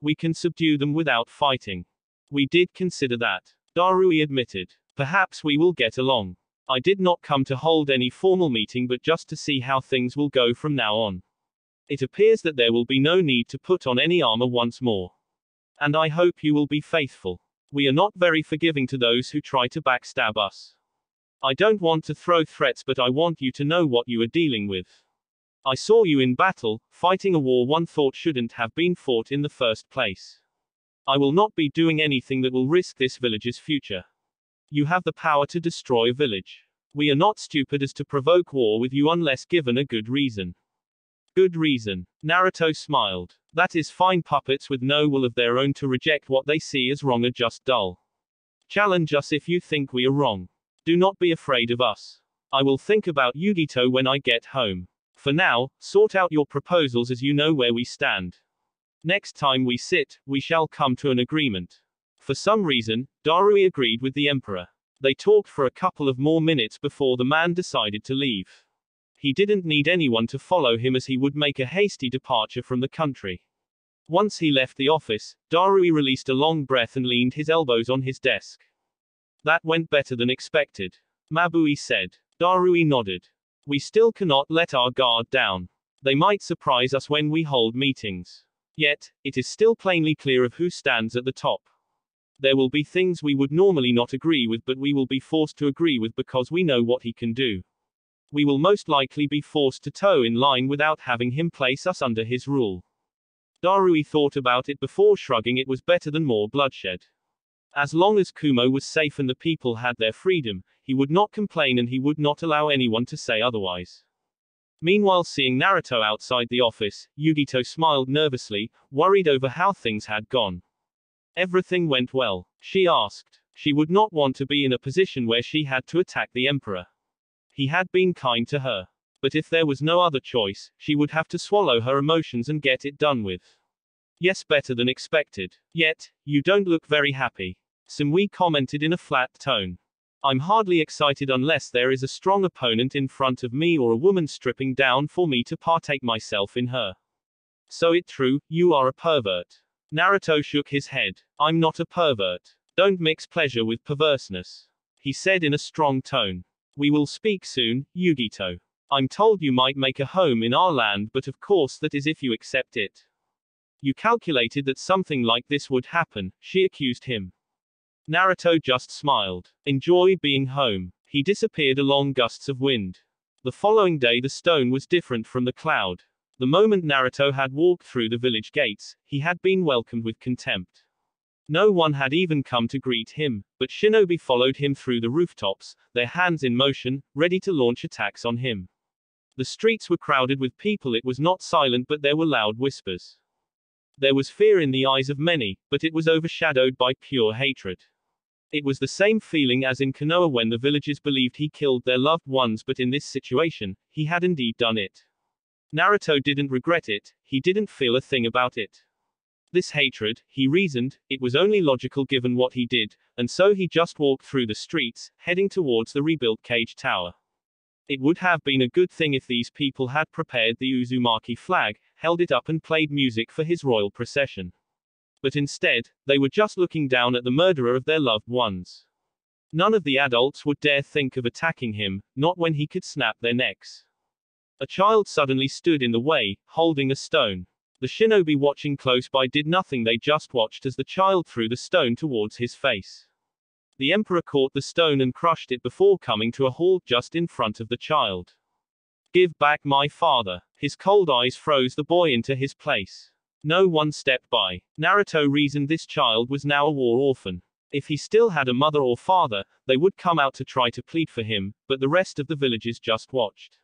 We can subdue them without fighting. We did consider that. Darui admitted. Perhaps we will get along. I did not come to hold any formal meeting but just to see how things will go from now on. It appears that there will be no need to put on any armor once more. And I hope you will be faithful. We are not very forgiving to those who try to backstab us. I don't want to throw threats, but I want you to know what you are dealing with. I saw you in battle, fighting a war one thought shouldn't have been fought in the first place. I will not be doing anything that will risk this village's future. You have the power to destroy a village. We are not stupid as to provoke war with you unless given a good reason. Good reason. Naruto smiled. That is fine. Puppets with no will of their own to reject what they see as wrong are just dull. Challenge us if you think we are wrong. Do not be afraid of us. I will think about Yugito when I get home. For now, sort out your proposals as you know where we stand. Next time we sit, we shall come to an agreement. For some reason, Darui agreed with the emperor. They talked for a couple of more minutes before the man decided to leave. He didn't need anyone to follow him as he would make a hasty departure from the country. Once he left the office, Darui released a long breath and leaned his elbows on his desk. That went better than expected. Mabui said. Darui nodded. We still cannot let our guard down. They might surprise us when we hold meetings. Yet, it is still plainly clear of who stands at the top. There will be things we would normally not agree with, but we will be forced to agree with because we know what he can do. We will most likely be forced to toe in line without having him place us under his rule. Darui thought about it before shrugging. It was better than more bloodshed. As long as Kumo was safe and the people had their freedom, he would not complain and he would not allow anyone to say otherwise. Meanwhile, seeing Naruto outside the office, Yugito smiled nervously, worried over how things had gone. Everything went well, she asked. She would not want to be in a position where she had to attack the emperor. He had been kind to her. But if there was no other choice, she would have to swallow her emotions and get it done with. Yes, better than expected. Yet, you don't look very happy. Sumui commented in a flat tone. I'm hardly excited unless there is a strong opponent in front of me or a woman stripping down for me to partake myself in her. So it true, you are a pervert. Naruto shook his head. I'm not a pervert. Don't mix pleasure with perverseness. He said in a strong tone. We will speak soon, Yugito. I'm told you might make a home in our land, but of course that is if you accept it. You calculated that something like this would happen, she accused him. Naruto just smiled. Enjoy being home. He disappeared along gusts of wind. The following day the stone was different from the cloud. The moment Naruto had walked through the village gates, he had been welcomed with contempt. No one had even come to greet him, but shinobi followed him through the rooftops, their hands in motion, ready to launch attacks on him. The streets were crowded with people. It was not silent, but there were loud whispers. There was fear in the eyes of many, but it was overshadowed by pure hatred. It was the same feeling as in Konoha when the villagers believed he killed their loved ones, but in this situation, he had indeed done it. Naruto didn't regret it, he didn't feel a thing about it. This hatred, he reasoned, it was only logical given what he did, and so he just walked through the streets, heading towards the rebuilt cage tower. It would have been a good thing if these people had prepared the Uzumaki flag, held it up and played music for his royal procession. But instead, they were just looking down at the murderer of their loved ones. None of the adults would dare think of attacking him, not when he could snap their necks. A child suddenly stood in the way, holding a stone. The shinobi watching close by did nothing, they just watched as the child threw the stone towards his face. The emperor caught the stone and crushed it before coming to a halt just in front of the child. Give back my father. His cold eyes froze the boy into his place. No one stepped by. Naruto reasoned this child was now a war orphan. If he still had a mother or father, they would come out to try to plead for him, but the rest of the villagers just watched.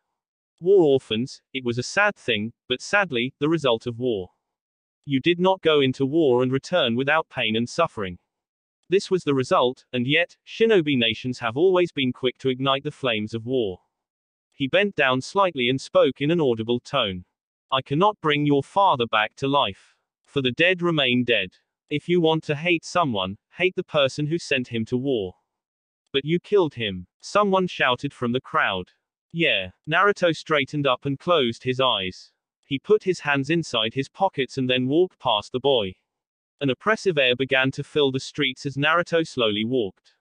War orphans, it was a sad thing, but sadly, the result of war. You did not go into war and return without pain and suffering. This was the result, and yet, shinobi nations have always been quick to ignite the flames of war. He bent down slightly and spoke in an audible tone. I cannot bring your father back to life. For the dead remain dead. If you want to hate someone, hate the person who sent him to war. But you killed him. Someone shouted from the crowd. Yeah. Naruto straightened up and closed his eyes. He put his hands inside his pockets and then walked past the boy. An oppressive air began to fill the streets as Naruto slowly walked.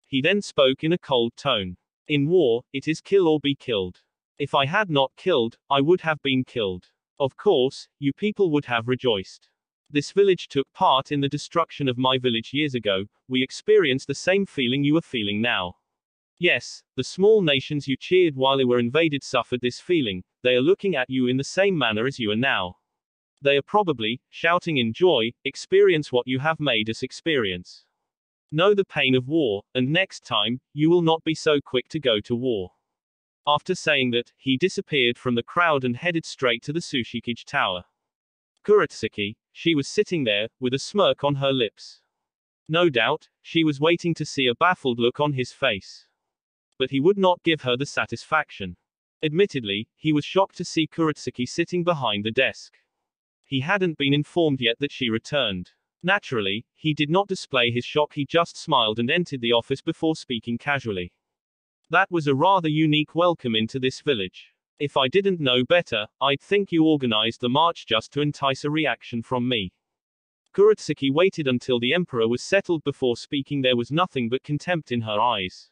He then spoke in a cold tone. In war, it is kill or be killed. If I had not killed, I would have been killed. Of course, you people would have rejoiced. This village took part in the destruction of my village years ago. We experienced the same feeling you are feeling now. Yes, the small nations you cheered while they were invaded suffered this feeling. They are looking at you in the same manner as you are now. They are probably shouting in joy, experience what you have made us experience. Know the pain of war, and next time, you will not be so quick to go to war. After saying that, he disappeared from the crowd and headed straight to the Tsushikage Tower. Kurotsuki, she was sitting there, with a smirk on her lips. No doubt, she was waiting to see a baffled look on his face. But he would not give her the satisfaction. Admittedly, he was shocked to see Kurotsuki sitting behind the desk. He hadn't been informed yet that she returned. Naturally, he did not display his shock, he just smiled and entered the office before speaking casually. That was a rather unique welcome into this village. If I didn't know better, I'd think you organized the march just to entice a reaction from me. Kurotsuki waited until the emperor was settled before speaking. There was nothing but contempt in her eyes.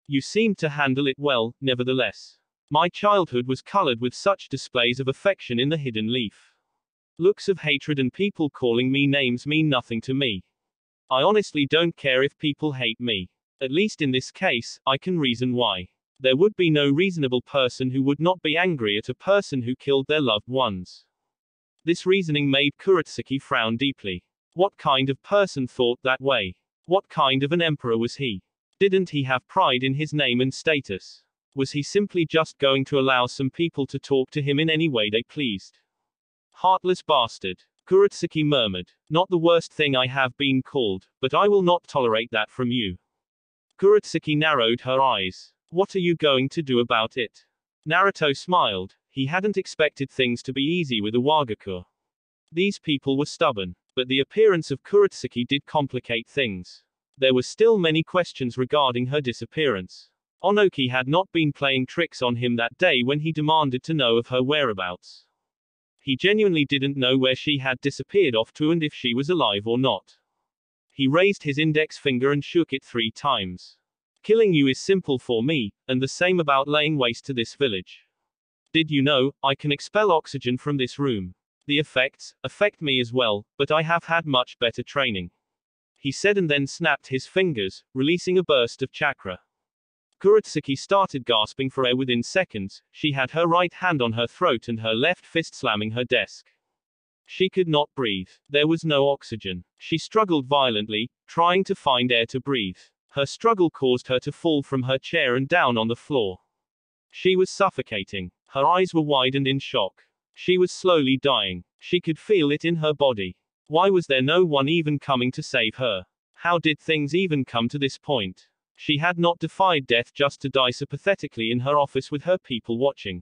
You seemed to handle it well, nevertheless. My childhood was colored with such displays of affection in the hidden leaf. Looks of hatred and people calling me names mean nothing to me. I honestly don't care if people hate me. At least in this case, I can reason why. There would be no reasonable person who would not be angry at a person who killed their loved ones. This reasoning made Kurotsuki frown deeply. What kind of person thought that way? What kind of an emperor was he? Didn't he have pride in his name and status? Was he simply just going to allow some people to talk to him in any way they pleased? Heartless bastard. Kurotsuki murmured. Not the worst thing I have been called, but I will not tolerate that from you. Kurotsuki narrowed her eyes. What are you going to do about it? Naruto smiled. He hadn't expected things to be easy with Iwagakure. These people were stubborn, but the appearance of Kurotsuki did complicate things. There were still many questions regarding her disappearance. Onoki had not been playing tricks on him that day when he demanded to know of her whereabouts. He genuinely didn't know where she had disappeared off to and if she was alive or not. He raised his index finger and shook it 3 times. Killing you is simple for me, and the same about laying waste to this village. Did you know, I can expel oxygen from this room. The effects affect me as well, but I have had much better training. He said and then snapped his fingers, releasing a burst of chakra. Kurotsuki started gasping for air within seconds. She had her right hand on her throat and her left fist slamming her desk. She could not breathe. There was no oxygen. She struggled violently, trying to find air to breathe. Her struggle caused her to fall from her chair and down on the floor. She was suffocating. Her eyes were wide and in shock. She was slowly dying. She could feel it in her body. Why was there no one even coming to save her? How did things even come to this point? She had not defied death just to die so pathetically in her office with her people watching.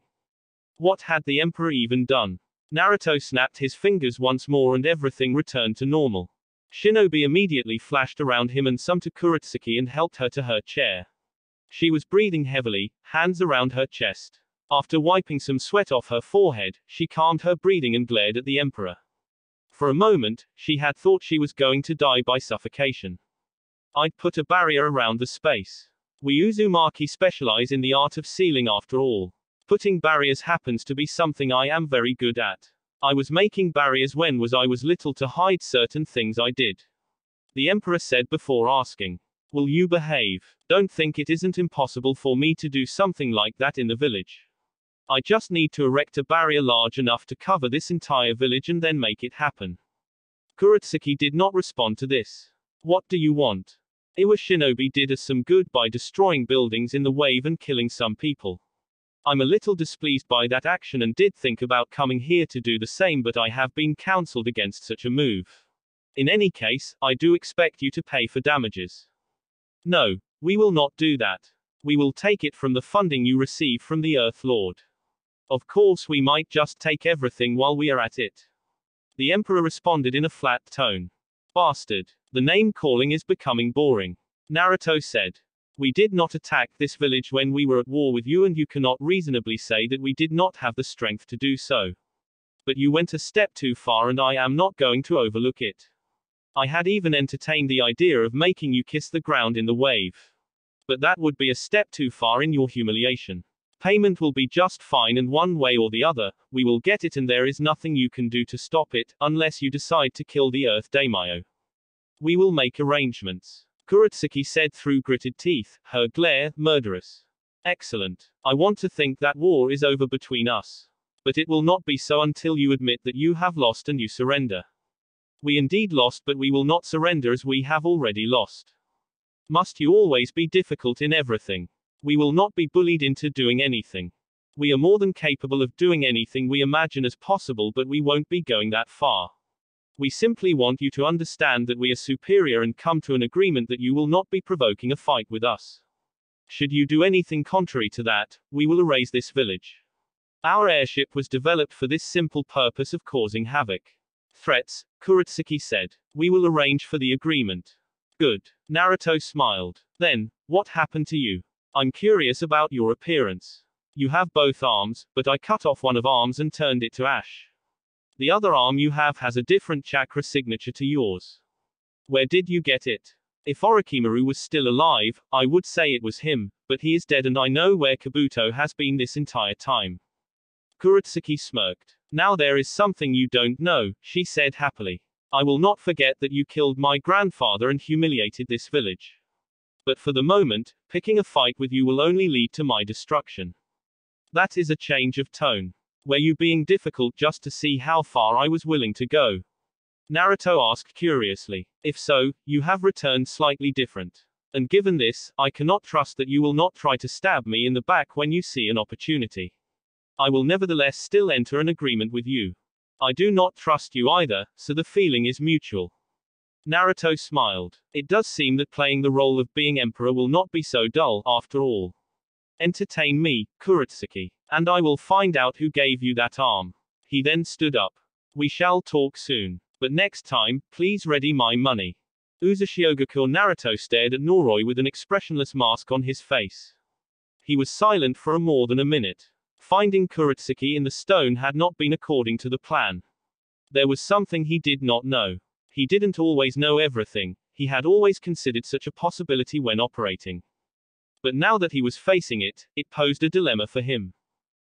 What had the emperor even done? Naruto snapped his fingers once more and everything returned to normal. Shinobi immediately flashed around him and some to Kurotsuki and helped her to her chair. She was breathing heavily, hands around her chest. After wiping some sweat off her forehead, she calmed her breathing and glared at the emperor. For a moment, she had thought she was going to die by suffocation. I'd put a barrier around the space. We Uzumaki specialize in the art of sealing after all. Putting barriers happens to be something I am very good at. I was making barriers when I was little to hide certain things I did. The Emperor said before asking, will you behave? Don't think it isn't impossible for me to do something like that in the village. I just need to erect a barrier large enough to cover this entire village and then make it happen. Kurotsuki did not respond to this. What do you want? Iwa Shinobi did us some good by destroying buildings in the wave and killing some people. I'm a little displeased by that action and did think about coming here to do the same, but I have been counseled against such a move. In any case, I do expect you to pay for damages. No, we will not do that. We will take it from the funding you receive from the Earth Lord. Of course, we might just take everything while we are at it. The Emperor responded in a flat tone. Bastard. The name calling is becoming boring. Naruto said. We did not attack this village when we were at war with you, and you cannot reasonably say that we did not have the strength to do so. But you went a step too far, and I am not going to overlook it. I had even entertained the idea of making you kiss the ground in the wave. But that would be a step too far in your humiliation. Payment will be just fine, and one way or the other, we will get it, and there is nothing you can do to stop it, unless you decide to kill the Earth Daimyo. We will make arrangements. Kurotsuki said through gritted teeth, her glare murderous. Excellent. I want to think that war is over between us. But it will not be so until you admit that you have lost and you surrender. We indeed lost, but we will not surrender, as we have already lost. Must you always be difficult in everything? We will not be bullied into doing anything. We are more than capable of doing anything we imagine as possible, but we won't be going that far. We simply want you to understand that we are superior and come to an agreement that you will not be provoking a fight with us. Should you do anything contrary to that, we will erase this village. Our airship was developed for this simple purpose of causing havoc. Threats, Kurotsuki said. We will arrange for the agreement. Good. Naruto smiled. Then, what happened to you? I'm curious about your appearance. You have both arms, but I cut off one of arms and turned it to ash. The other arm you have has a different chakra signature to yours. Where did you get it? If Orochimaru was still alive, I would say it was him, but he is dead and I know where Kabuto has been this entire time. Kurotsuki smirked. Now there is something you don't know, she said happily. I will not forget that you killed my grandfather and humiliated this village. But for the moment, picking a fight with you will only lead to my destruction. That is a change of tone. Were you being difficult just to see how far I was willing to go? Naruto asked curiously. If so, you have returned slightly different. And given this, I cannot trust that you will not try to stab me in the back when you see an opportunity. I will nevertheless still enter an agreement with you. I do not trust you either, so the feeling is mutual. Naruto smiled. It does seem that playing the role of being emperor will not be so dull, after all. Entertain me, Kurotsuki, and I will find out who gave you that arm. He then stood up. We shall talk soon. But next time, please ready my money. Uzashiogaku Naruto stared at Noroi with an expressionless mask on his face. He was silent for more than a minute. Finding Kurotsuki in the stone had not been according to the plan. There was something he did not know. He didn't always know everything. He had always considered such a possibility when operating. But now that he was facing it, it posed a dilemma for him.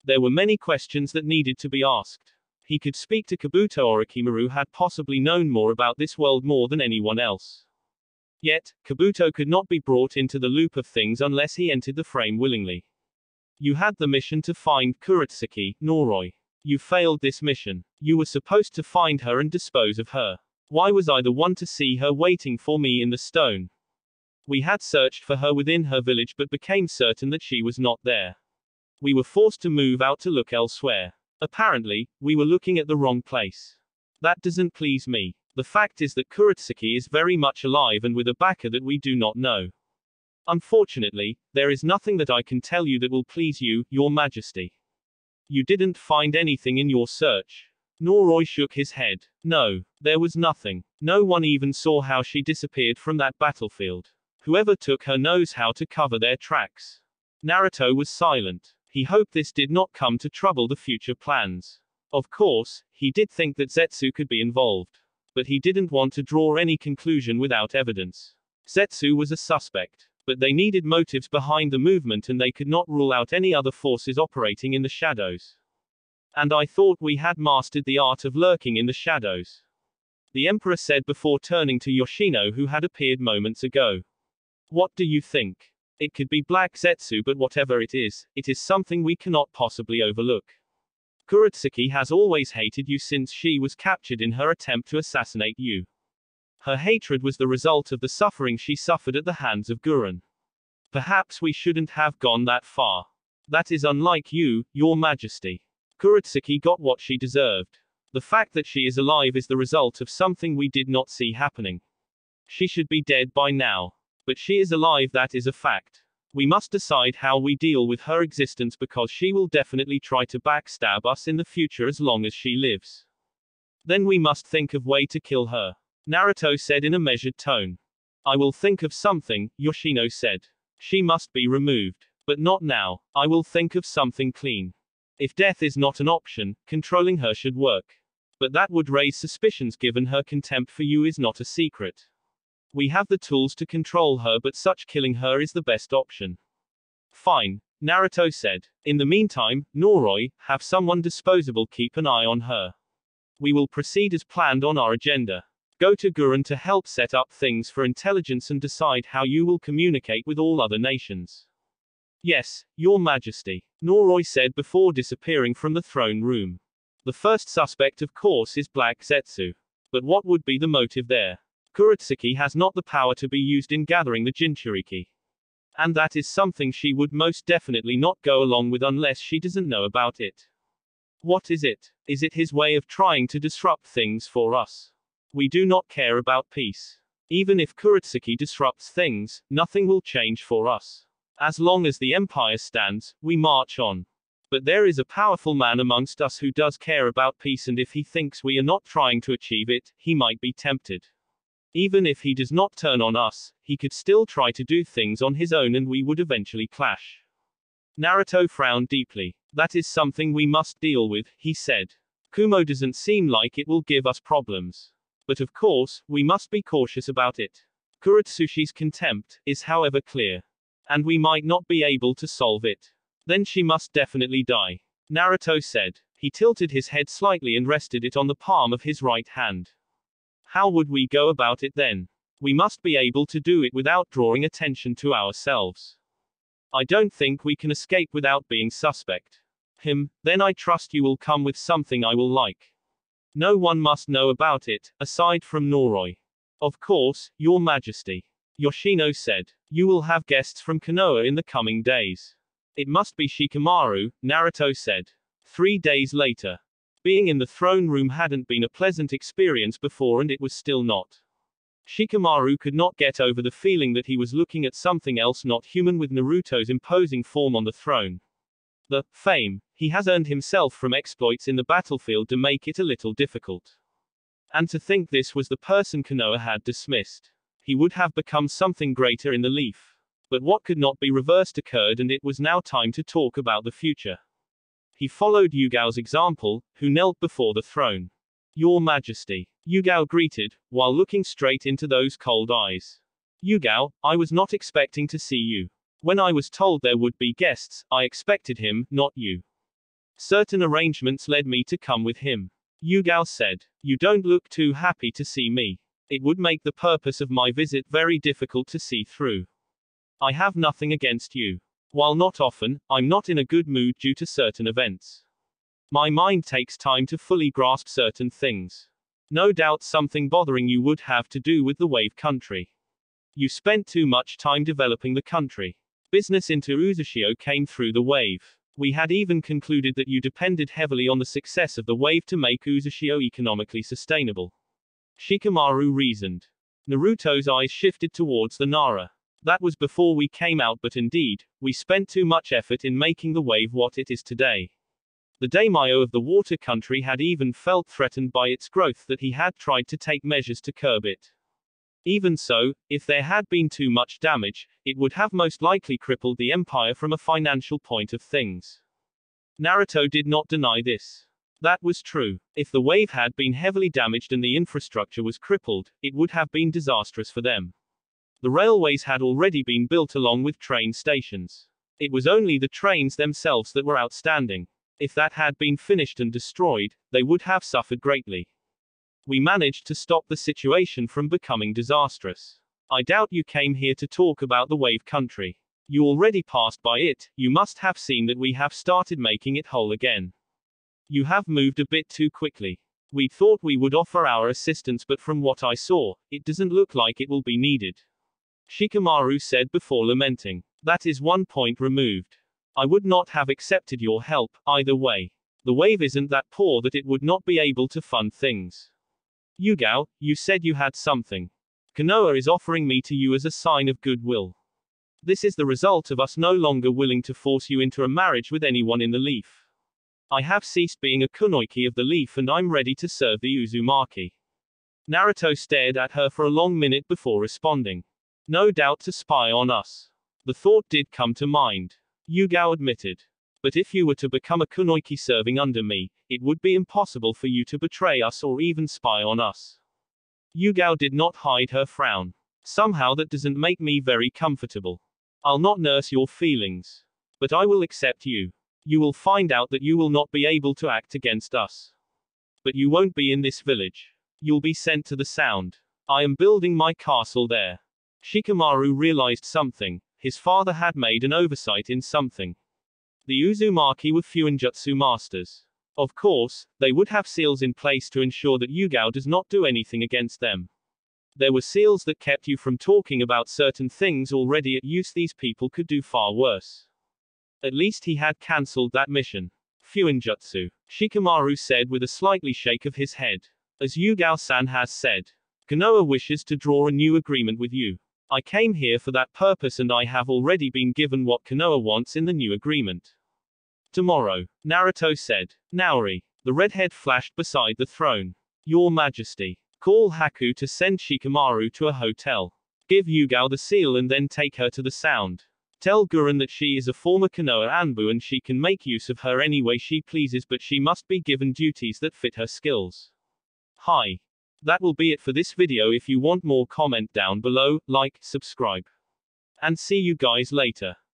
There were many questions that needed to be asked. He could speak to Kabuto. Orochimaru had possibly known more about this world more than anyone else. Yet, Kabuto could not be brought into the loop of things unless he entered the frame willingly. You had the mission to find Kurotsuki, Noroi. You failed this mission. You were supposed to find her and dispose of her. Why was I the one to see her waiting for me in the stone? We had searched for her within her village but became certain that she was not there. We were forced to move out to look elsewhere. Apparently, we were looking at the wrong place. That doesn't please me. The fact is that Kurotsuki is very much alive and with a backer that we do not know. Unfortunately, there is nothing that I can tell you that will please you, Your Majesty. You didn't find anything in your search. Noroi shook his head. No, there was nothing. No one even saw how she disappeared from that battlefield. Whoever took her knows how to cover their tracks. Naruto was silent. He hoped this did not come to trouble the future plans. Of course, he did think that Zetsu could be involved. But he didn't want to draw any conclusion without evidence. Zetsu was a suspect. But they needed motives behind the movement and they could not rule out any other forces operating in the shadows. And I thought we had mastered the art of lurking in the shadows. The Emperor said before turning to Yoshino, who had appeared moments ago. What do you think? It could be Black Zetsu, but whatever it is something we cannot possibly overlook. Kurotsuki has always hated you since she was captured in her attempt to assassinate you. Her hatred was the result of the suffering she suffered at the hands of Gurren. Perhaps we shouldn't have gone that far. That is unlike you, Your Majesty. Kurotsuki got what she deserved. The fact that she is alive is the result of something we did not see happening. She should be dead by now. But she is alive, that is a fact. We must decide how we deal with her existence, because she will definitely try to backstab us in the future as long as she lives. Then we must think of way to kill her. Naruto said in a measured tone. I will think of something, Yoshino said. She must be removed. But not now. I will think of something clean. If death is not an option, controlling her should work. But that would raise suspicions given her contempt for you is not a secret. We have the tools to control her, but such killing her is the best option. Fine, Naruto said. In the meantime, Noroi, have someone disposable keep an eye on her. We will proceed as planned on our agenda. Go to Gurren to help set up things for intelligence and decide how you will communicate with all other nations. Yes, Your Majesty, Noroi said before disappearing from the throne room. The first suspect, of course, is Black Zetsu. But what would be the motive there? Kurotsuki has not the power to be used in gathering the Jinchuriki. And that is something she would most definitely not go along with unless she doesn't know about it. What is it? Is it his way of trying to disrupt things for us? We do not care about peace. Even if Kurotsuki disrupts things, nothing will change for us. As long as the Empire stands, we march on. But there is a powerful man amongst us who does care about peace, and if he thinks we are not trying to achieve it, he might be tempted. Even if he does not turn on us, he could still try to do things on his own and we would eventually clash. Naruto frowned deeply. That is something we must deal with, he said. Kumo doesn't seem like it will give us problems. But of course, we must be cautious about it. Kurotsushi's contempt is however clear. And we might not be able to solve it. Then she must definitely die. Naruto said. He tilted his head slightly and rested it on the palm of his right hand. How would we go about it then? We must be able to do it without drawing attention to ourselves. I don't think we can escape without being suspect. Then I trust you will come with something I will like. No one must know about it, aside from Noroi. Of course, Your Majesty. Yoshino said. You will have guests from Konoha in the coming days. It must be Shikamaru, Naruto said. 3 days later. Being in the throne room hadn't been a pleasant experience before, and it was still not. Shikamaru could not get over the feeling that he was looking at something else not human with Naruto's imposing form on the throne. The fame he has earned himself from exploits in the battlefield to make it a little difficult. And to think this was the person Konoha had dismissed. He would have become something greater in the leaf. But what could not be reversed occurred, and it was now time to talk about the future. He followed Yugao's example, who knelt before the throne. Your Majesty. Yugao greeted, while looking straight into those cold eyes. Yugao, I was not expecting to see you. When I was told there would be guests, I expected him, not you. Certain arrangements led me to come with him. Yugao said. You don't look too happy to see me. It would make the purpose of my visit very difficult to see through. I have nothing against you. While not often, I'm not in a good mood due to certain events. My mind takes time to fully grasp certain things. No doubt something bothering you would have to do with the wave country. You spent too much time developing the country. Business into Uzumaki came through the wave. We had even concluded that you depended heavily on the success of the wave to make Uzumaki economically sustainable. Shikamaru reasoned. Naruto's eyes shifted towards the Nara. That was before we came out, but indeed, we spent too much effort in making the wave what it is today. The daimyo of the water country had even felt threatened by its growth that he had tried to take measures to curb it. Even so, if there had been too much damage, it would have most likely crippled the empire from a financial point of things. Naruto did not deny this. That was true. If the wave had been heavily damaged and the infrastructure was crippled, it would have been disastrous for them. The railways had already been built along with train stations. It was only the trains themselves that were outstanding. If that had been finished and destroyed, they would have suffered greatly. We managed to stop the situation from becoming disastrous. I doubt you came here to talk about the wave country. You already passed by it, you must have seen that we have started making it whole again. You have moved a bit too quickly. We thought we would offer our assistance, but from what I saw, it doesn't look like it will be needed. Shikamaru said before lamenting. That is 1 point removed. I would not have accepted your help, either way. The wave isn't that poor that it would not be able to fund things. Yugao, you said you had something. Konoha is offering me to you as a sign of goodwill. This is the result of us no longer willing to force you into a marriage with anyone in the leaf. I have ceased being a kunoichi of the leaf and I'm ready to serve the Uzumaki. Naruto stared at her for a long minute before responding. No doubt to spy on us. The thought did come to mind. Yugao admitted. But if you were to become a kunoichi serving under me, it would be impossible for you to betray us or even spy on us. Yugao did not hide her frown. Somehow that doesn't make me very comfortable. I'll not nurse your feelings. But I will accept you. You will find out that you will not be able to act against us. But you won't be in this village. You'll be sent to the Sound. I am building my castle there. Shikamaru realized something. His father had made an oversight in something. The Uzumaki were Fuinjutsu masters. Of course, they would have seals in place to ensure that Yugao does not do anything against them. There were seals that kept you from talking about certain things already at use. These people could do far worse. At least he had cancelled that mission. Fuinjutsu, Shikamaru said with a slightly shake of his head. As Yugao-san has said, Konoha wishes to draw a new agreement with you. I came here for that purpose and I have already been given what Konoha wants in the new agreement. Tomorrow, Naruto said. Naori, the redhead flashed beside the throne. Your Majesty. Call Haku to send Shikamaru to a hotel. Give Yugao the seal and then take her to the Sound. Tell Gurren that she is a former Konoha Anbu and she can make use of her any way she pleases, but she must be given duties that fit her skills. Hi. That will be it for this video. If you want more, comment down below, like, subscribe. And see you guys later.